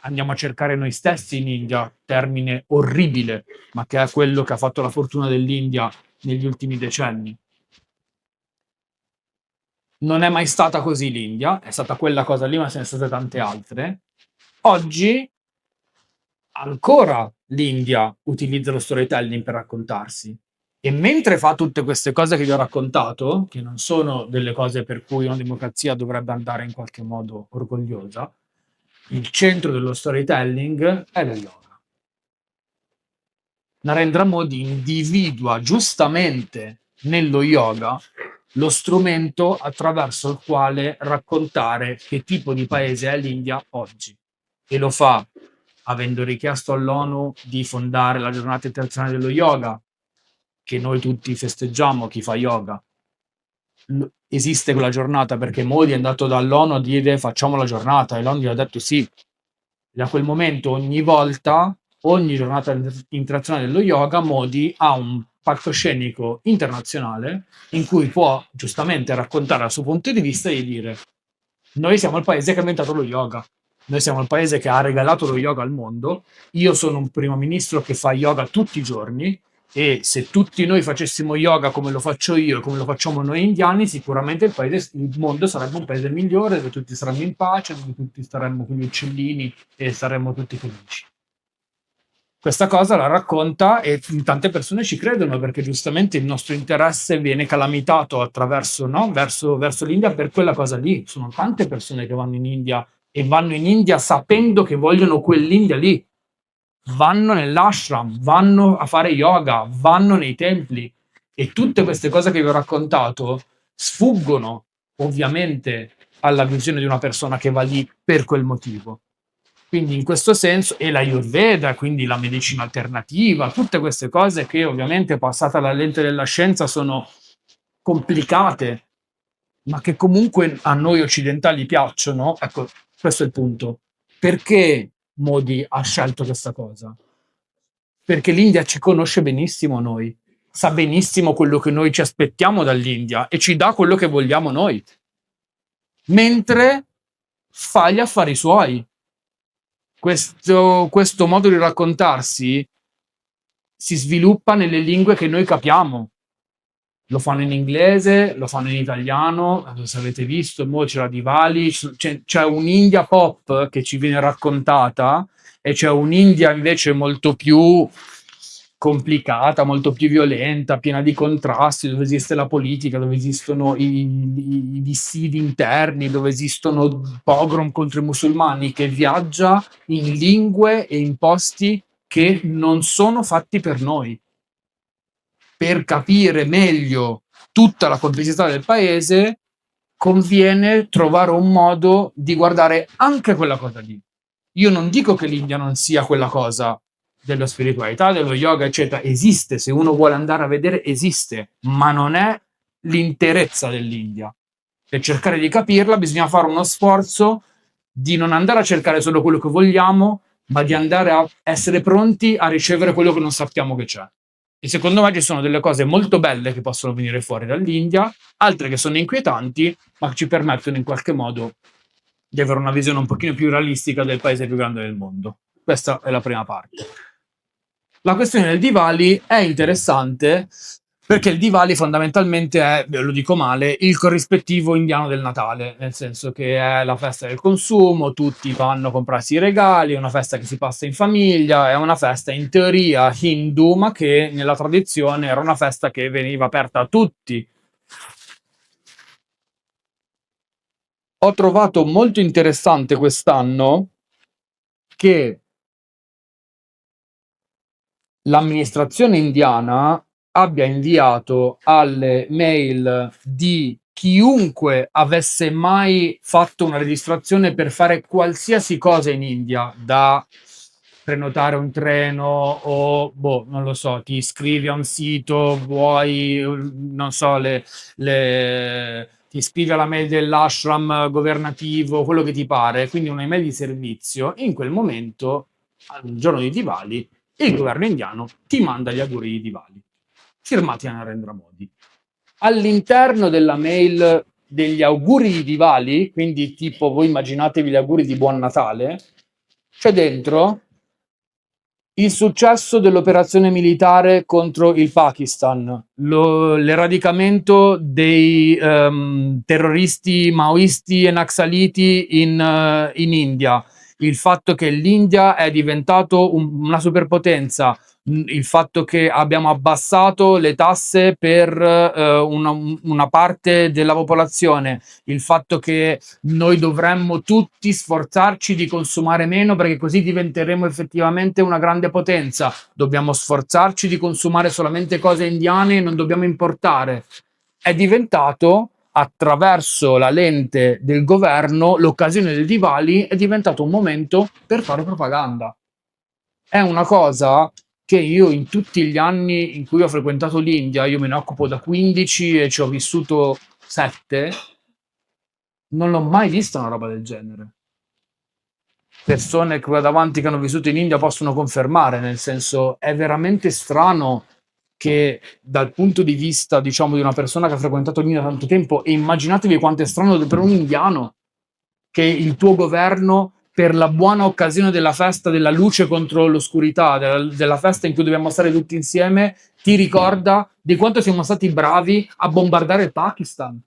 Andiamo a cercare noi stessi in India, termine orribile, ma che è quello che ha fatto la fortuna dell'India negli ultimi decenni. Non è mai stata così l'India, è stata quella cosa lì, ma ce ne sono state tante altre. Oggi ancora l'India utilizza lo storytelling per raccontarsi. E mentre fa tutte queste cose che vi ho raccontato, che non sono delle cose per cui una democrazia dovrebbe andare in qualche modo orgogliosa, il centro dello storytelling è lo yoga. Narendra Modi individua giustamente nello yoga lo strumento attraverso il quale raccontare che tipo di paese è l'India oggi. E lo fa avendo richiesto all'ONU di fondare la giornata internazionale dello yoga, che noi tutti festeggiamo, chi fa yoga. Esiste quella giornata perché Modi è andato dall'ONU a dire facciamo la giornata, e l'ONU gli ha detto sì. Da quel momento ogni volta, ogni giornata internazionale dello yoga, Modi ha un palcoscenico internazionale in cui può giustamente raccontare dal suo punto di vista e dire: noi siamo il paese che ha inventato lo yoga, noi siamo il paese che ha regalato lo yoga al mondo, io sono un primo ministro che fa yoga tutti i giorni, E se tutti noi facessimo yoga come lo faccio io e come lo facciamo noi indiani, sicuramente il mondo sarebbe un paese migliore, dove tutti saremmo in pace, dove tutti staremmo con gli uccellini e saremmo tutti felici. Questa cosa la racconta e tante persone ci credono, perché giustamente il nostro interesse viene calamitato attraverso, no? verso l'India per quella cosa lì. Sono tante persone che vanno in India e vanno in India sapendo che vogliono quell'India lì. Vanno nell'ashram, vanno a fare yoga, vanno nei templi, e tutte queste cose che vi ho raccontato sfuggono ovviamente alla visione di una persona che va lì per quel motivo. Quindi in questo senso, e l'Ayurveda, quindi la medicina alternativa, tutte queste cose che ovviamente passate alla lente della scienza sono complicate, ma che comunque a noi occidentali piacciono. Ecco, questo è il punto. Perché Modi ha scelto questa cosa? Perché l'India ci conosce benissimo noi, sa benissimo quello che noi ci aspettiamo dall'India e ci dà quello che vogliamo noi, mentre fa gli affari suoi. Questo modo di raccontarsi si sviluppa nelle lingue che noi capiamo. Lo fanno in inglese, lo fanno in italiano, se avete visto, mo c'era Diwali, c'è un'India pop che ci viene raccontata e c'è un'India invece molto più complicata, molto più violenta, piena di contrasti, dove esiste la politica, dove esistono i dissidi interni, dove esistono pogrom contro i musulmani, che viaggia in lingue e in posti che non sono fatti per noi. Per capire meglio tutta la complessità del paese, conviene trovare un modo di guardare anche quella cosa lì. Io non dico che l'India non sia quella cosa della spiritualità, dello yoga, eccetera. Esiste, se uno vuole andare a vedere, esiste, ma non è l'interezza dell'India. Per cercare di capirla bisogna fare uno sforzo di non andare a cercare solo quello che vogliamo, ma di andare a essere pronti a ricevere quello che non sappiamo che c'è. E secondo me ci sono delle cose molto belle che possono venire fuori dall'India, altre che sono inquietanti, ma che ci permettono in qualche modo di avere una visione un pochino più realistica del paese più grande del mondo. Questa è la prima parte. La questione del Diwali è interessante perché il Diwali fondamentalmente è, lo dico male, il corrispettivo indiano del Natale, nel senso che è la festa del consumo, tutti vanno a comprarsi i regali, è una festa che si passa in famiglia, è una festa in teoria hindu, ma che nella tradizione era una festa che veniva aperta a tutti. Ho trovato molto interessante quest'anno che l'amministrazione indiana abbia inviato alle mail di chiunque avesse mai fatto una registrazione per fare qualsiasi cosa in India, da prenotare un treno o, non lo so, ti iscrivi a un sito, vuoi, non so, ti iscrivi alla mail dell'ashram governativo, quello che ti pare, quindi una email di servizio. In quel momento, al giorno di Diwali, il governo indiano ti manda gli auguri di Diwali, firmati da Narendra Modi. All'interno della mail degli auguri di Diwali, quindi tipo voi immaginatevi gli auguri di Buon Natale, c'è dentro il successo dell'operazione militare contro il Pakistan, l'eradicamento dei terroristi maoisti e naxaliti in India, il fatto che l'India è diventato una superpotenza, il fatto che abbiamo abbassato le tasse per una parte della popolazione, il fatto che noi dovremmo tutti sforzarci di consumare meno perché così diventeremo effettivamente una grande potenza. Dobbiamo sforzarci di consumare solamente cose indiane e non dobbiamo importare. È diventato, attraverso la lente del governo, l'occasione del Diwali è diventato un momento per fare propaganda. È una cosa che io in tutti gli anni in cui ho frequentato l'India, io me ne occupo da 15 e ci ho vissuto 7, non l'ho mai vista una roba del genere. Persone che qua davanti che hanno vissuto in India possono confermare, nel senso è veramente strano che dal punto di vista, diciamo, di una persona che ha frequentato l'India da tanto tempo, e immaginatevi quanto è strano per un indiano che il tuo governo, per la buona occasione della festa della luce contro l'oscurità, della festa in cui dobbiamo stare tutti insieme, ti ricorda di quanto siamo stati bravi a bombardare il Pakistan.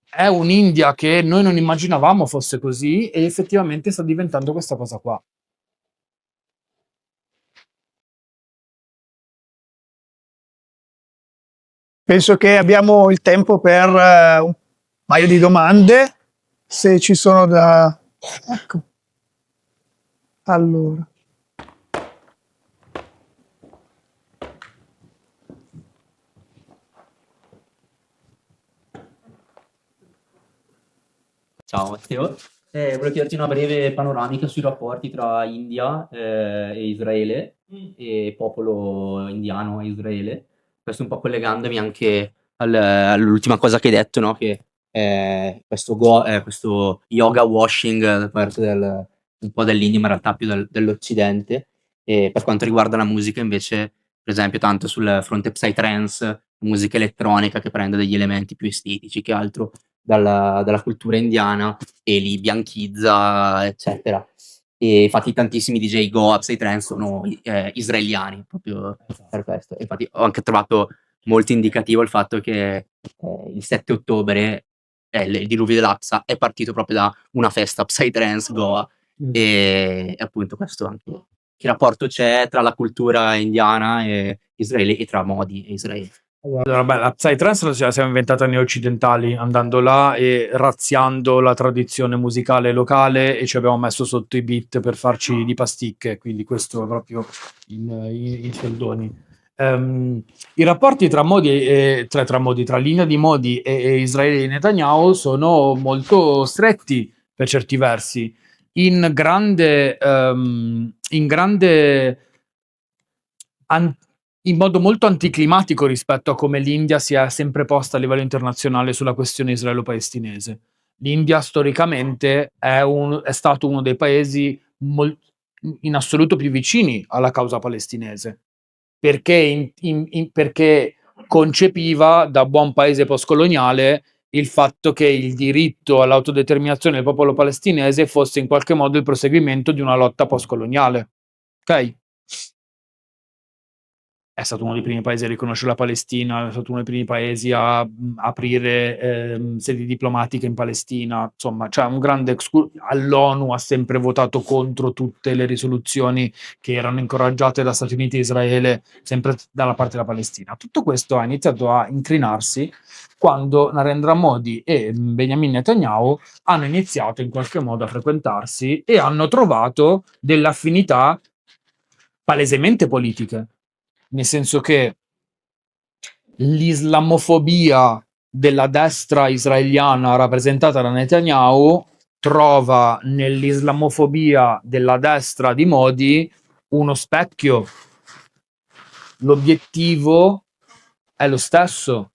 È un'India che noi non immaginavamo fosse così e effettivamente sta diventando questa cosa qua. Penso che abbiamo il tempo per un paio di domande, se ci sono da... Ecco. Allora. Ciao Matteo, volevo chiederti una breve panoramica sui rapporti tra India e Israele e popolo indiano e Israele. Questo un po' collegandomi anche all'ultima cosa che hai detto, no? Che questo yoga washing da parte un po' dell'India, ma in realtà più dell'Occidente. E per quanto riguarda la musica, invece, per esempio, tanto sul fronte psytrance, musica elettronica che prende degli elementi più estetici che altro dalla cultura indiana e li bianchizza, eccetera. E infatti tantissimi DJ Goa Psytrance sono israeliani, proprio per questo. E infatti ho anche trovato molto indicativo il fatto che il 7 ottobre il diluvio dell'Aqsa è partito proprio da una festa Psytrance Goa e appunto questo anche. Che rapporto c'è tra la cultura indiana e Israele e tra Modi e Israele? Allora, beh, la Psytrance ce la siamo inventata noi occidentali, andando là e razziando la tradizione musicale locale e ci abbiamo messo sotto i beat per farci di pasticche, quindi questo è proprio in soldoni. I rapporti tra tra linea di Modi e Israele di Netanyahu sono molto stretti per certi versi, in grande in modo molto anticlimatico rispetto a come l'India si è sempre posta a livello internazionale sulla questione israelo-palestinese. L'India storicamente è stato uno dei paesi in assoluto più vicini alla causa palestinese, perché, perché concepiva da buon paese postcoloniale il fatto che il diritto all'autodeterminazione del popolo palestinese fosse in qualche modo il proseguimento di una lotta postcoloniale. Ok? È stato uno dei primi paesi a riconoscere la Palestina, è stato uno dei primi paesi a aprire sedi diplomatiche in Palestina, insomma, c'è un grande all'ONU ha sempre votato contro tutte le risoluzioni che erano incoraggiate da Stati Uniti e Israele, sempre dalla parte della Palestina. Tutto questo ha iniziato a incrinarsi quando Narendra Modi e Benjamin Netanyahu hanno iniziato in qualche modo a frequentarsi e hanno trovato delle affinità palesemente politiche. Nel senso che l'islamofobia della destra israeliana rappresentata da Netanyahu trova nell'islamofobia della destra di Modi uno specchio. L'obiettivo è lo stesso.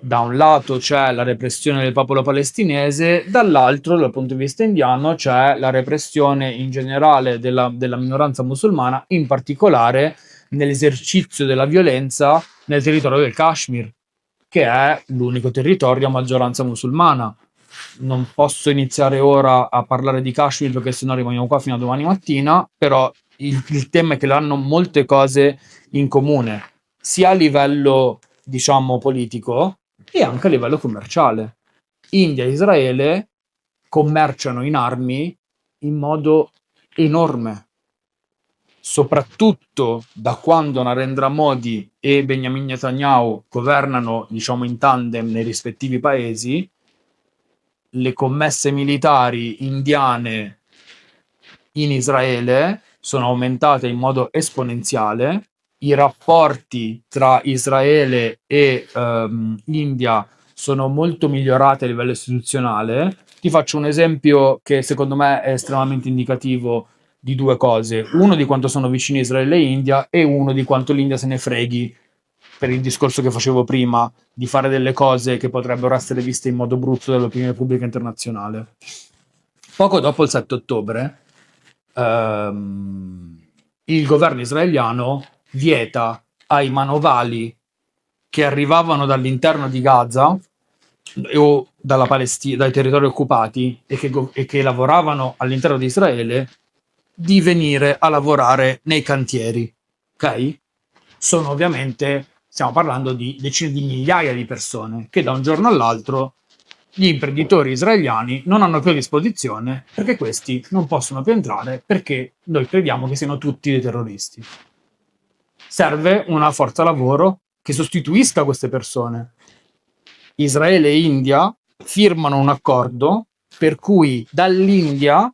Da un lato c'è la repressione del popolo palestinese, dall'altro, dal punto di vista indiano, c'è la repressione in generale della minoranza musulmana, in particolare nell'esercizio della violenza nel territorio del Kashmir, che è l'unico territorio a maggioranza musulmana. Non posso iniziare ora a parlare di Kashmir perché sennò rimaniamo qua fino a domani mattina, però il tema è che hanno molte cose in comune, sia a livello, diciamo, politico e anche a livello commerciale. India e Israele commerciano in armi in modo enorme, soprattutto da quando Narendra Modi e Benjamin Netanyahu governano, diciamo, in tandem nei rispettivi paesi. Le commesse militari indiane in Israele sono aumentate in modo esponenziale, i rapporti tra Israele e India sono molto migliorati a livello istituzionale. Ti faccio un esempio che secondo me è estremamente indicativo di due cose: uno di quanto sono vicini Israele e India, e uno di quanto l'India se ne freghi, per il discorso che facevo prima, di fare delle cose che potrebbero essere viste in modo brutto dall'opinione pubblica internazionale. Poco dopo il 7 ottobre il governo israeliano vieta ai manovali che arrivavano dall'interno di Gaza o dalla Palestina, dai territori occupati e che lavoravano all'interno di Israele di venire a lavorare nei cantieri. Ok? sono ovviamente, stiamo parlando di decine di migliaia di persone che da un giorno all'altro gli imprenditori israeliani non hanno più a disposizione perché questi non possono più entrare perché noi crediamo che siano tutti dei terroristi. Serve una forza lavoro che sostituisca queste persone. Israele e India firmano un accordo per cui dall'India,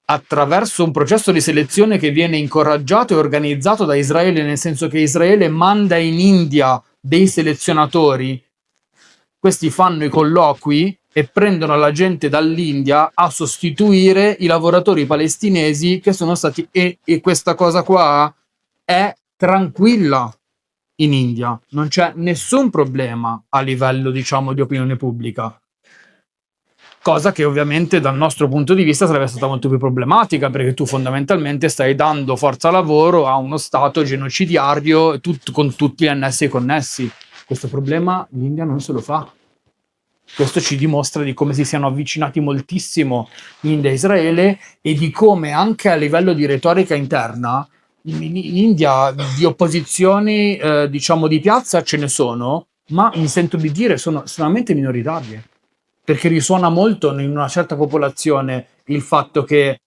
attraverso un processo di selezione che viene incoraggiato e organizzato da Israele, nel senso che Israele manda in India dei selezionatori, questi fanno i colloqui e prendono la gente dall'India a sostituire i lavoratori palestinesi che sono stati... E questa cosa qua è tranquilla in India, non c'è nessun problema a livello, diciamo, di opinione pubblica. Cosa che ovviamente dal nostro punto di vista sarebbe stata molto più problematica, perché tu fondamentalmente stai dando forza lavoro a uno stato genocidiario con tutti gli annessi e connessi. Questo problema l'India non se lo fa. Questo ci dimostra di come si siano avvicinati moltissimo India e Israele e di come anche a livello di retorica interna in India di opposizioni diciamo di piazza ce ne sono, ma mi sento di dire sono estremamente minoritarie, perché risuona molto in una certa popolazione il fatto che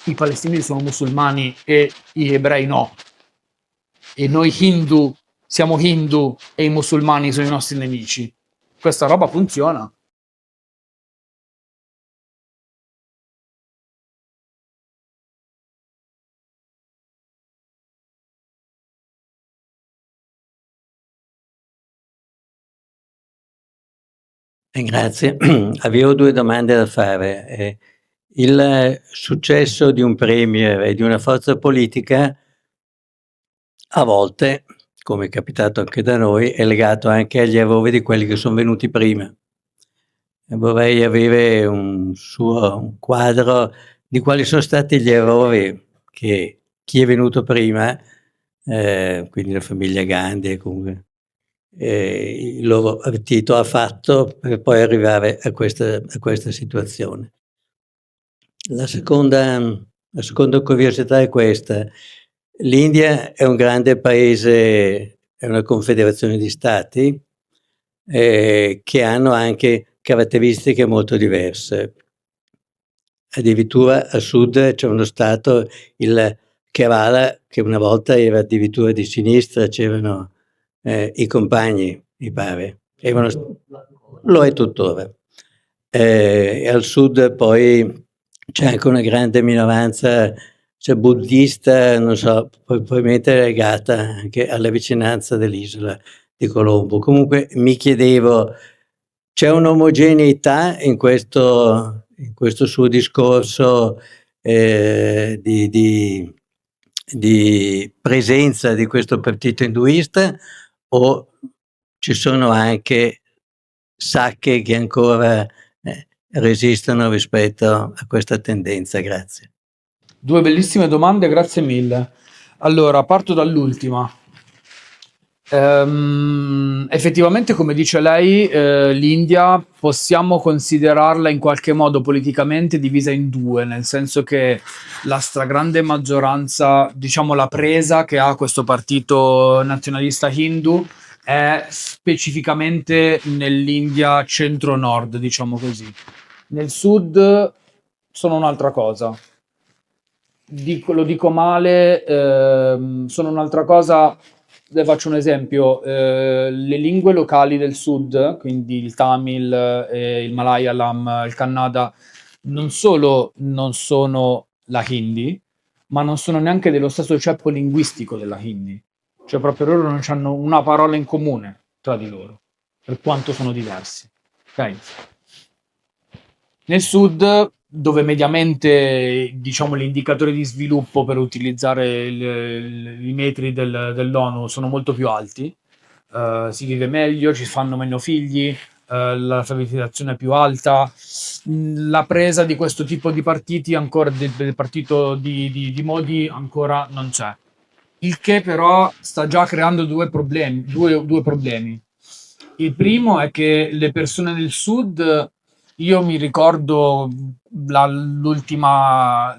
i palestinesi sono musulmani e gli ebrei no, e noi hindu siamo hindu e i musulmani sono i nostri nemici. Questa roba funziona. Grazie. Avevo 2 domande da fare. Il successo di un premier e di una forza politica a volte, come è capitato anche da noi, è legato anche agli errori di quelli che son venuti prima. E vorrei avere un quadro di quali sono stati gli errori che chi è venuto prima, quindi la famiglia Gandhi e comunque il loro partito ha fatto per poi arrivare a questa situazione. La seconda curiosità è questa: l'India è un grande paese, è una confederazione di stati che hanno anche caratteristiche molto diverse. Addirittura a sud c'è uno stato, il Kerala, che una volta era addirittura di sinistra, c'erano i compagni, mi pare. Lo è tuttora. E al sud poi c'è anche una grande minoranza, cioè buddista, non so, probabilmente legata anche alla vicinanza dell'isola di Colombo. Comunque mi chiedevo, c'è un'omogeneità in questo suo discorso di presenza di questo partito induista, o ci sono anche sacche che ancora resistono rispetto a questa tendenza? Grazie. 2 bellissime domande, grazie mille. Allora, parto dall'ultima. Effettivamente, come dice lei, l'India possiamo considerarla in qualche modo politicamente divisa in due, nel senso che la stragrande maggioranza, diciamo la presa che ha questo partito nazionalista hindu è specificamente nell'India centro-nord, diciamo così. Nel sud sono un'altra cosa. Lo dico male, sono un'altra cosa. Le faccio un esempio, le lingue locali del sud, quindi il Tamil, il Malayalam, il Kannada, non solo non sono la Hindi, ma non sono neanche dello stesso ceppo linguistico della Hindi. Cioè proprio loro non hanno una parola in comune tra di loro, per quanto sono diversi. Ok? Nel sud, dove mediamente, diciamo, gli indicatori di sviluppo per utilizzare i metri dell'ONU sono molto più alti, si vive meglio, ci fanno meno figli, l'alfabetizzazione è più alta, la presa di questo tipo di partiti ancora, del partito di Modi, ancora non c'è. Il che però sta già creando due problemi. Il primo è che le persone del sud, io mi ricordo l'ultima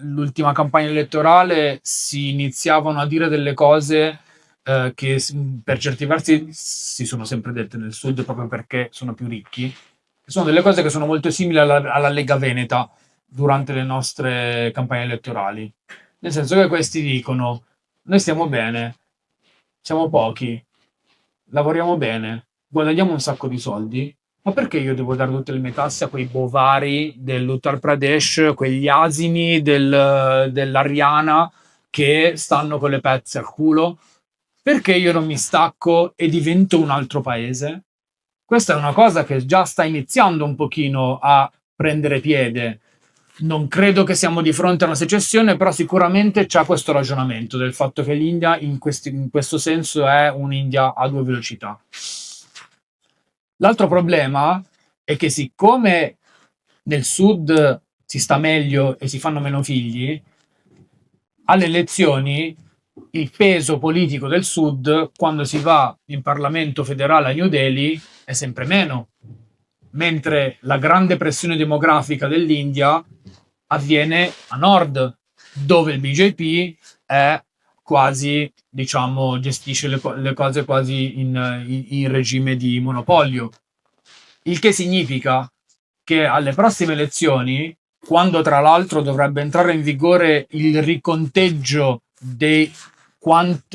campagna elettorale, si iniziavano a dire delle cose che per certi versi si sono sempre dette nel sud proprio perché sono più ricchi, che sono delle cose che sono molto simili alla Lega Veneta durante le nostre campagne elettorali. Nel senso che questi dicono: noi stiamo bene, siamo pochi, lavoriamo bene, guadagniamo un sacco di soldi, ma perché io devo dare tutte le mie tasse a quei bovari dell'Uttar Pradesh, quegli asini dell'Ariana che stanno con le pezze al culo? Perché io non mi stacco e divento un altro paese? Questa è una cosa che già sta iniziando un pochino a prendere piede. Non credo che siamo di fronte a una secessione, però sicuramente c'è questo ragionamento del fatto che l'India in questo senso è un'India a due velocità. L'altro problema è che siccome nel sud si sta meglio e si fanno meno figli, alle elezioni il peso politico del sud quando si va in Parlamento federale a New Delhi è sempre meno, mentre la grande pressione demografica dell'India avviene a nord, dove il BJP è quasi, diciamo, gestisce le cose quasi in regime di monopolio. Il che significa che alle prossime elezioni, quando tra l'altro dovrebbe entrare in vigore il riconteggio di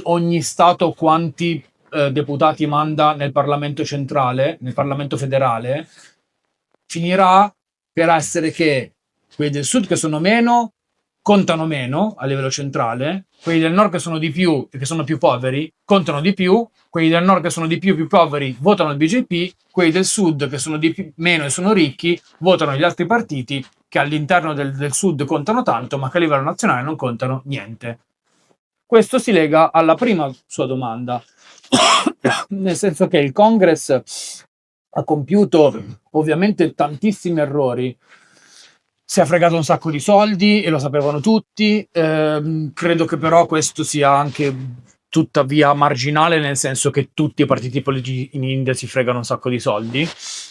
ogni Stato quanti deputati manda nel Parlamento centrale, nel Parlamento federale, finirà per essere che quelli del sud che sono meno contano meno a livello centrale, quelli del nord che sono di più e che sono più poveri contano di più, quelli del nord che sono di più poveri votano il BJP, quelli del sud che sono di più, meno e sono ricchi votano gli altri partiti che all'interno del sud contano tanto ma che a livello nazionale non contano niente. Questo si lega alla prima sua domanda, nel senso che il Congress ha compiuto ovviamente tantissimi errori, si è fregato un sacco di soldi e lo sapevano tutti. Credo che però questo sia anche tuttavia marginale, nel senso che tutti i partiti politici in India si fregano un sacco di soldi.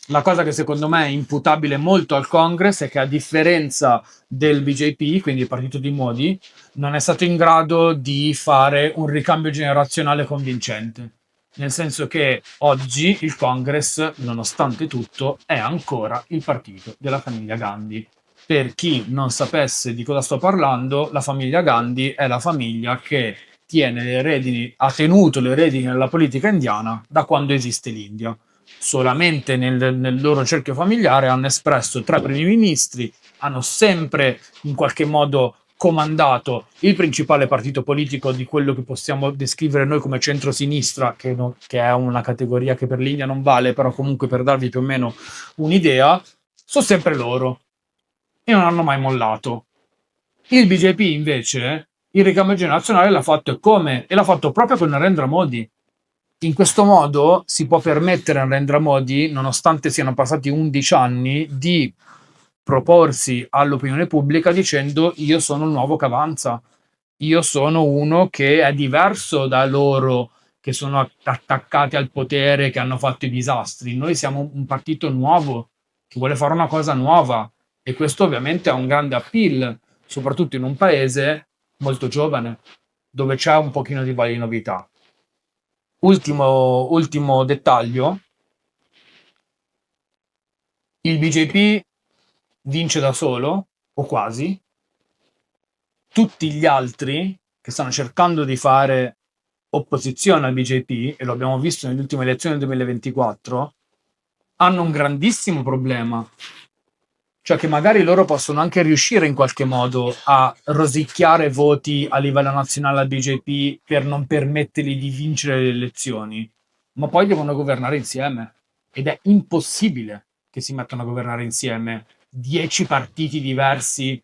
La cosa che secondo me è imputabile molto al Congress è che, a differenza del BJP, quindi il partito di Modi, non è stato in grado di fare un ricambio generazionale convincente. Nel senso che oggi il Congress, nonostante tutto, è ancora il partito della famiglia Gandhi. Per chi non sapesse di cosa sto parlando, la famiglia Gandhi è la famiglia che ha tenuto le redini della politica indiana da quando esiste l'India. Solamente nel loro cerchio familiare hanno espresso 3 primi ministri, hanno sempre in qualche modo comandato il principale partito politico di quello che possiamo descrivere noi come centro-sinistra, che è una categoria che per l'India non vale, però comunque per darvi più o meno un'idea, sono sempre loro e non hanno mai mollato. Il BJP invece il ricambio generazionale l'ha fatto come? E l'ha fatto proprio con Narendra Modi. In questo modo si può permettere a Narendra Modi, nonostante siano passati 11 anni, di proporsi all'opinione pubblica dicendo: io sono il nuovo che avanza, io sono uno che è diverso da loro che sono attaccati al potere, che hanno fatto i disastri. Noi siamo un partito nuovo che vuole fare una cosa nuova, e questo ovviamente ha un grande appeal, soprattutto in un paese molto giovane dove c'è un pochino di voglia di novità. Ultimo dettaglio: il BJP vince da solo, o quasi. Tutti gli altri che stanno cercando di fare opposizione al BJP, e lo abbiamo visto nelle ultime elezioni del 2024, hanno un grandissimo problema. Cioè che magari loro possono anche riuscire in qualche modo a rosicchiare voti a livello nazionale al BJP per non permettergli di vincere le elezioni, ma poi devono governare insieme. Ed è impossibile che si mettano a governare insieme 10 partiti diversi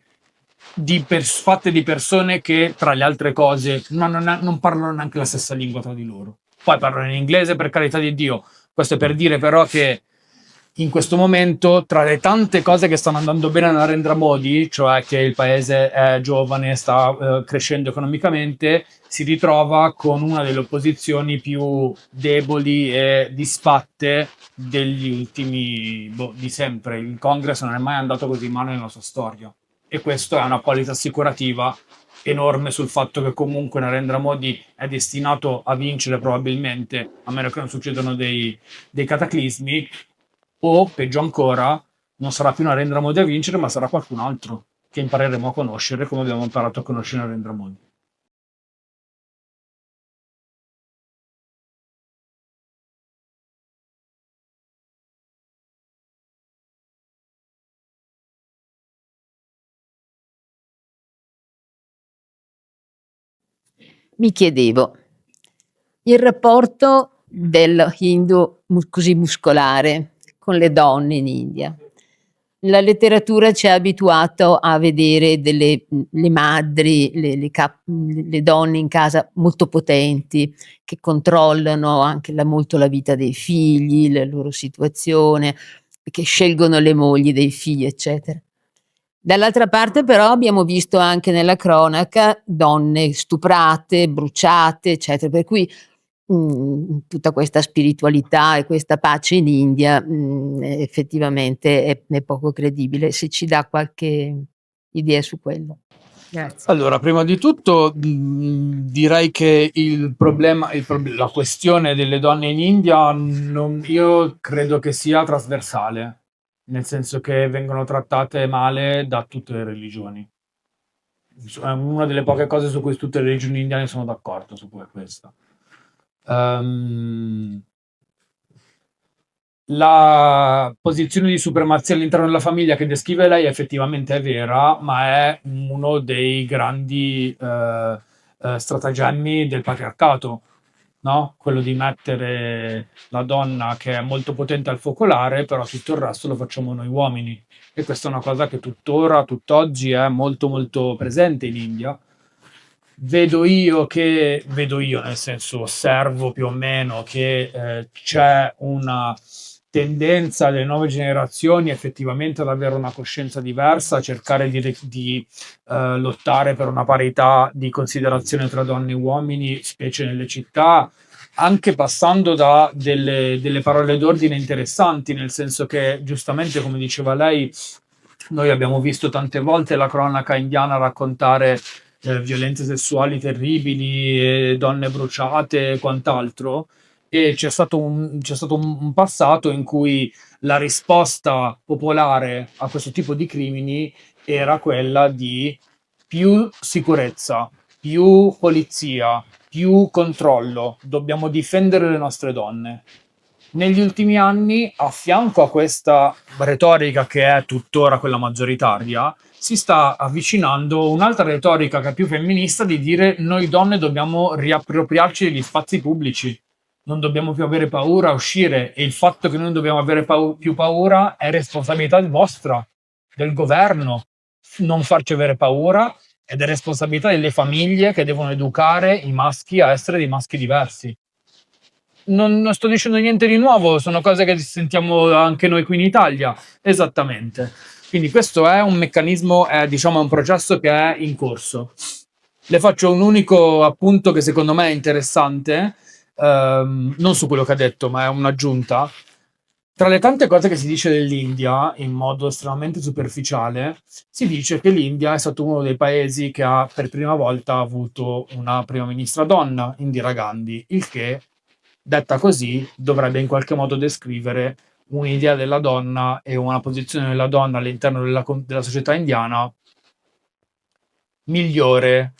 fatte di persone che, tra le altre cose, non parlano neanche la stessa lingua tra di loro. Poi parlano in inglese, per carità di Dio. Questo è per dire però che in questo momento, tra le tante cose che stanno andando bene a Narendra Modi, cioè che il paese è giovane, sta crescendo economicamente, si ritrova con una delle opposizioni più deboli e disfatte degli ultimi, di sempre. Il Congress non è mai andato così male nella sua storia, e questo è una polizza assicurativa enorme sul fatto che comunque Narendra Modi è destinato a vincere probabilmente, a meno che non succedano dei cataclismi, o peggio ancora, non sarà più Narendra Modi a vincere, ma sarà qualcun altro che impareremo a conoscere come abbiamo imparato a conoscere Narendra Modi. Mi chiedevo, il rapporto del Hindu così muscolare con le donne in India. La letteratura ci ha abituato a vedere le madri, le donne in casa molto potenti, che controllano anche molto la vita dei figli, la loro situazione, che scelgono le mogli dei figli, eccetera. Dall'altra parte però abbiamo visto anche nella cronaca donne stuprate, bruciate, eccetera, per cui tutta questa spiritualità e questa pace in India effettivamente è poco credibile. Se ci dà qualche idea su quello. Grazie. Allora, prima di tutto direi che la questione delle donne in India io credo che sia trasversale, nel senso che vengono trattate male da tutte le religioni. È una delle poche cose su cui tutte le religioni indiane sono d'accordo, su questa. La posizione di supremazia all'interno della famiglia che descrive lei effettivamente è vera, ma è uno dei grandi stratagemmi del patriarcato, no? Quello di mettere la donna che è molto potente al focolare, però tutto il resto lo facciamo noi uomini. E questa è una cosa che tutt'oggi è molto molto presente in India. Vedo io, nel senso osservo più o meno che c'è una tendenza delle nuove generazioni effettivamente ad avere una coscienza diversa, a cercare di lottare per una parità di considerazione tra donne e uomini, specie nelle città, anche passando da delle parole d'ordine interessanti, nel senso che giustamente, come diceva lei, noi abbiamo visto tante volte la cronaca indiana raccontare violenze sessuali terribili, donne bruciate e quant'altro. E c'è stato un passato in cui la risposta popolare a questo tipo di crimini era quella di più sicurezza, più polizia, più controllo, dobbiamo difendere le nostre donne. Negli ultimi anni, a fianco a questa retorica che è tuttora quella maggioritaria, si sta avvicinando un'altra retorica che è più femminista di dire noi donne dobbiamo riappropriarci degli spazi pubblici, non dobbiamo più avere paura a uscire e il fatto che noi non dobbiamo avere più paura è responsabilità vostra, del governo, non farci avere paura ed è responsabilità delle famiglie che devono educare i maschi a essere dei maschi diversi. Non sto dicendo niente di nuovo, sono cose che sentiamo anche noi qui in Italia, esattamente. Quindi questo è un meccanismo, diciamo, un processo che è in corso. Le faccio un unico appunto che secondo me è interessante, non su quello che ha detto, ma è un'aggiunta. Tra le tante cose che si dice dell'India, in modo estremamente superficiale, si dice che l'India è stato uno dei paesi che ha per prima volta avuto una prima ministra donna, Indira Gandhi, il che, detta così, dovrebbe in qualche modo descrivere un'idea della donna e una posizione della donna all'interno della società indiana migliore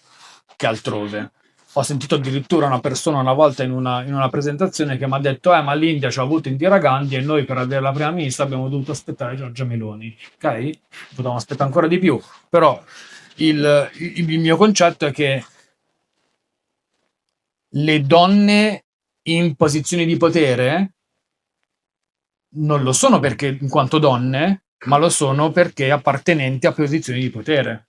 che altrove. Ho sentito addirittura una persona una volta in una presentazione che mi ha detto ma l'India ci ha avuto Indira Gandhi e noi per avere la prima ministra abbiamo dovuto aspettare Giorgia Meloni. Ok? Potevamo aspettare ancora di più, però il mio concetto è che le donne in posizioni di potere non lo sono perché in quanto donne, ma lo sono perché appartenenti a posizioni di potere.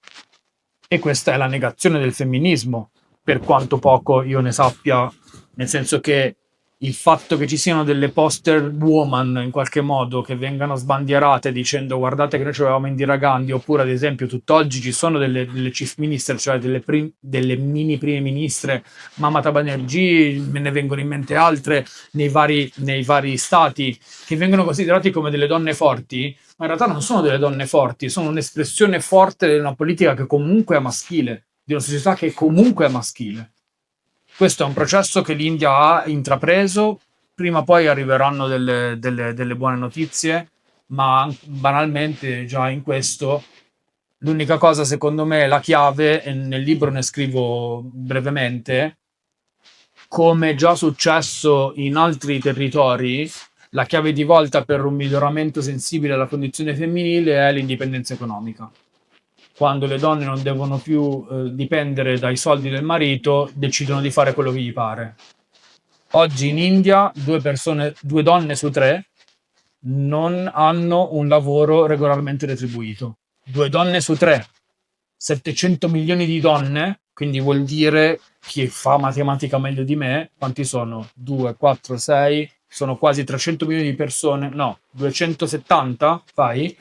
E questa è la negazione del femminismo, per quanto poco io ne sappia, nel senso che il fatto che ci siano delle poster woman in qualche modo che vengano sbandierate dicendo guardate che noi avevamo Indira Gandhi, oppure ad esempio tutt'oggi ci sono delle chief minister, cioè delle mini prime ministre, Mamata Banerjee, me ne vengono in mente altre nei vari stati, che vengono considerati come delle donne forti, ma in realtà non sono delle donne forti, sono un'espressione forte di una politica che comunque è maschile, di una società che comunque è maschile. Questo è un processo che l'India ha intrapreso, prima o poi arriveranno delle buone notizie, ma banalmente già in questo l'unica cosa, secondo me, la chiave, e nel libro ne scrivo brevemente, come già successo in altri territori, la chiave di volta per un miglioramento sensibile alla condizione femminile è l'indipendenza economica. Quando le donne non devono più dipendere dai soldi del marito, decidono di fare quello che gli pare. Oggi in India 2 donne su 3 non hanno un lavoro regolarmente retribuito. 2 donne su 3. 700 milioni di donne, quindi vuol dire, chi fa matematica meglio di me, quanti sono? 2, 4, 6, sono quasi 300 milioni di persone, no, 270, fai,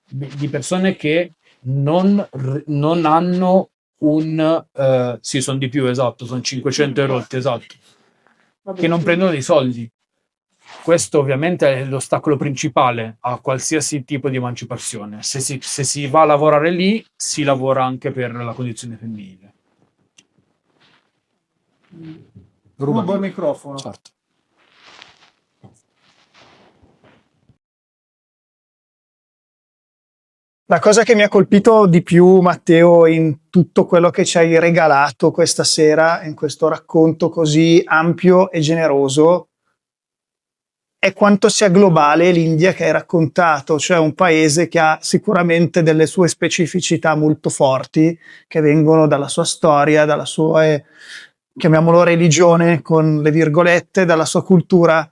di persone che non hanno sì, sono di più, esatto, sono 500 e rotti, esatto, che non prendono dei soldi. Questo ovviamente è l'ostacolo principale a qualsiasi tipo di emancipazione. Se si va a lavorare lì, si lavora anche per la condizione femminile. Rubo il microfono. Certo. La cosa che mi ha colpito di più, Matteo, in tutto quello che ci hai regalato questa sera, in questo racconto così ampio e generoso, è quanto sia globale l'India che hai raccontato, cioè un paese che ha sicuramente delle sue specificità molto forti, che vengono dalla sua storia, dalla sua, chiamiamolo religione con le virgolette, dalla sua cultura,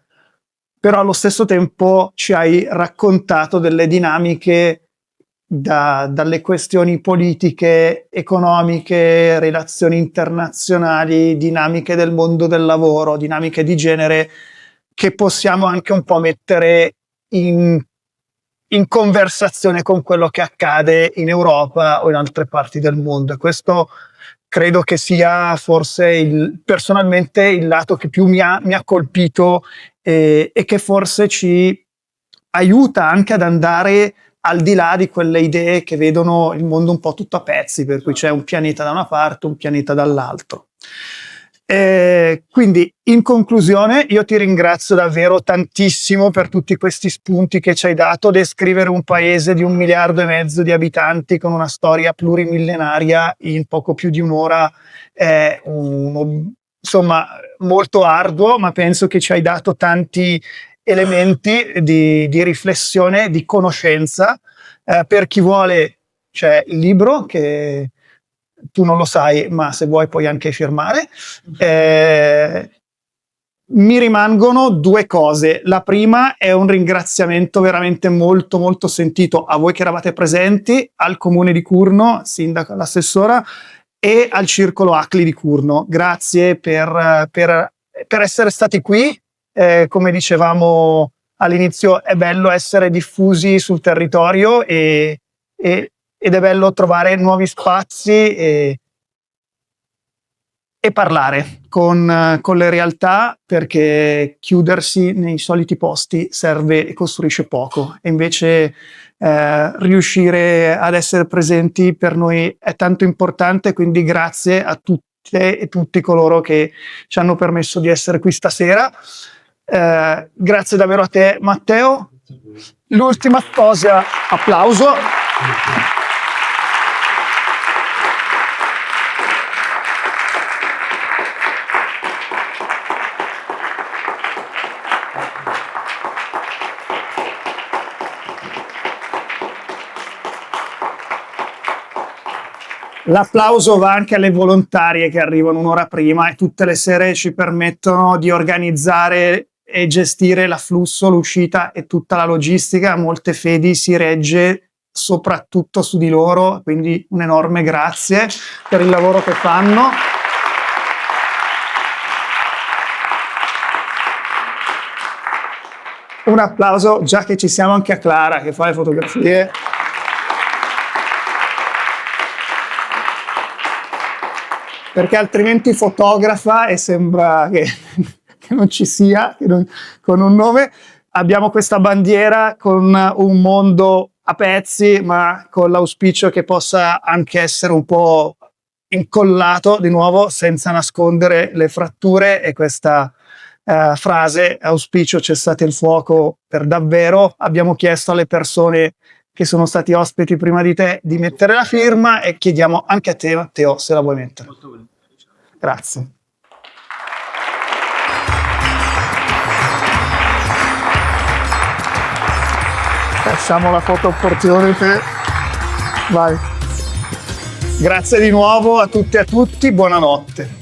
però allo stesso tempo ci hai raccontato delle dinamiche dalle questioni politiche, economiche, relazioni internazionali, dinamiche del mondo del lavoro, dinamiche di genere, che possiamo anche un po' mettere in conversazione con quello che accade in Europa o in altre parti del mondo. E questo credo che sia forse personalmente il lato che più mi ha colpito e che forse ci aiuta anche ad andare al di là di quelle idee che vedono il mondo un po' tutto a pezzi, per cui c'è un pianeta da una parte, un pianeta dall'altro. Quindi in conclusione io ti ringrazio davvero tantissimo per tutti questi spunti che ci hai dato. Descrivere un paese di 1,5 miliardi di abitanti con una storia plurimillenaria in poco più di un'ora è insomma molto arduo, ma penso che ci hai dato tanti elementi di riflessione, di conoscenza. Per chi vuole c'è il libro che tu non lo sai, ma se vuoi puoi anche firmare. Mi rimangono 2 cose. La prima è un ringraziamento veramente molto molto sentito a voi che eravate presenti, al comune di Curno, sindaco, all'assessora, e al circolo ACLI di Curno. Grazie per essere stati qui. Come dicevamo all'inizio, è bello essere diffusi sul territorio ed è bello trovare nuovi spazi e parlare con le realtà, perché chiudersi nei soliti posti serve e costruisce poco, e invece riuscire ad essere presenti per noi è tanto importante. Quindi grazie a tutte e tutti coloro che ci hanno permesso di essere qui stasera. Grazie davvero a te, Matteo. L'ultima cosa, applauso. L'applauso va anche alle volontarie che arrivano un'ora prima e tutte le sere ci permettono di organizzare e gestire l'afflusso, l'uscita e tutta la logistica. Molte fedi si regge soprattutto su di loro, quindi un enorme grazie per il lavoro che fanno. Un applauso, già che ci siamo, anche a Clara che fa le fotografie. Perché altrimenti fotografa e sembra che non ci sia, con un nome. Abbiamo questa bandiera con un mondo a pezzi, ma con l'auspicio che possa anche essere un po' incollato di nuovo senza nascondere le fratture, e questa frase auspicio cessate il fuoco per davvero. Abbiamo chiesto alle persone che sono stati ospiti prima di te di mettere la firma, e chiediamo anche a te, Matteo, se la vuoi mettere. Grazie. Lasciamo la foto opportunity. Vai. Grazie di nuovo a tutte e a tutti, buonanotte.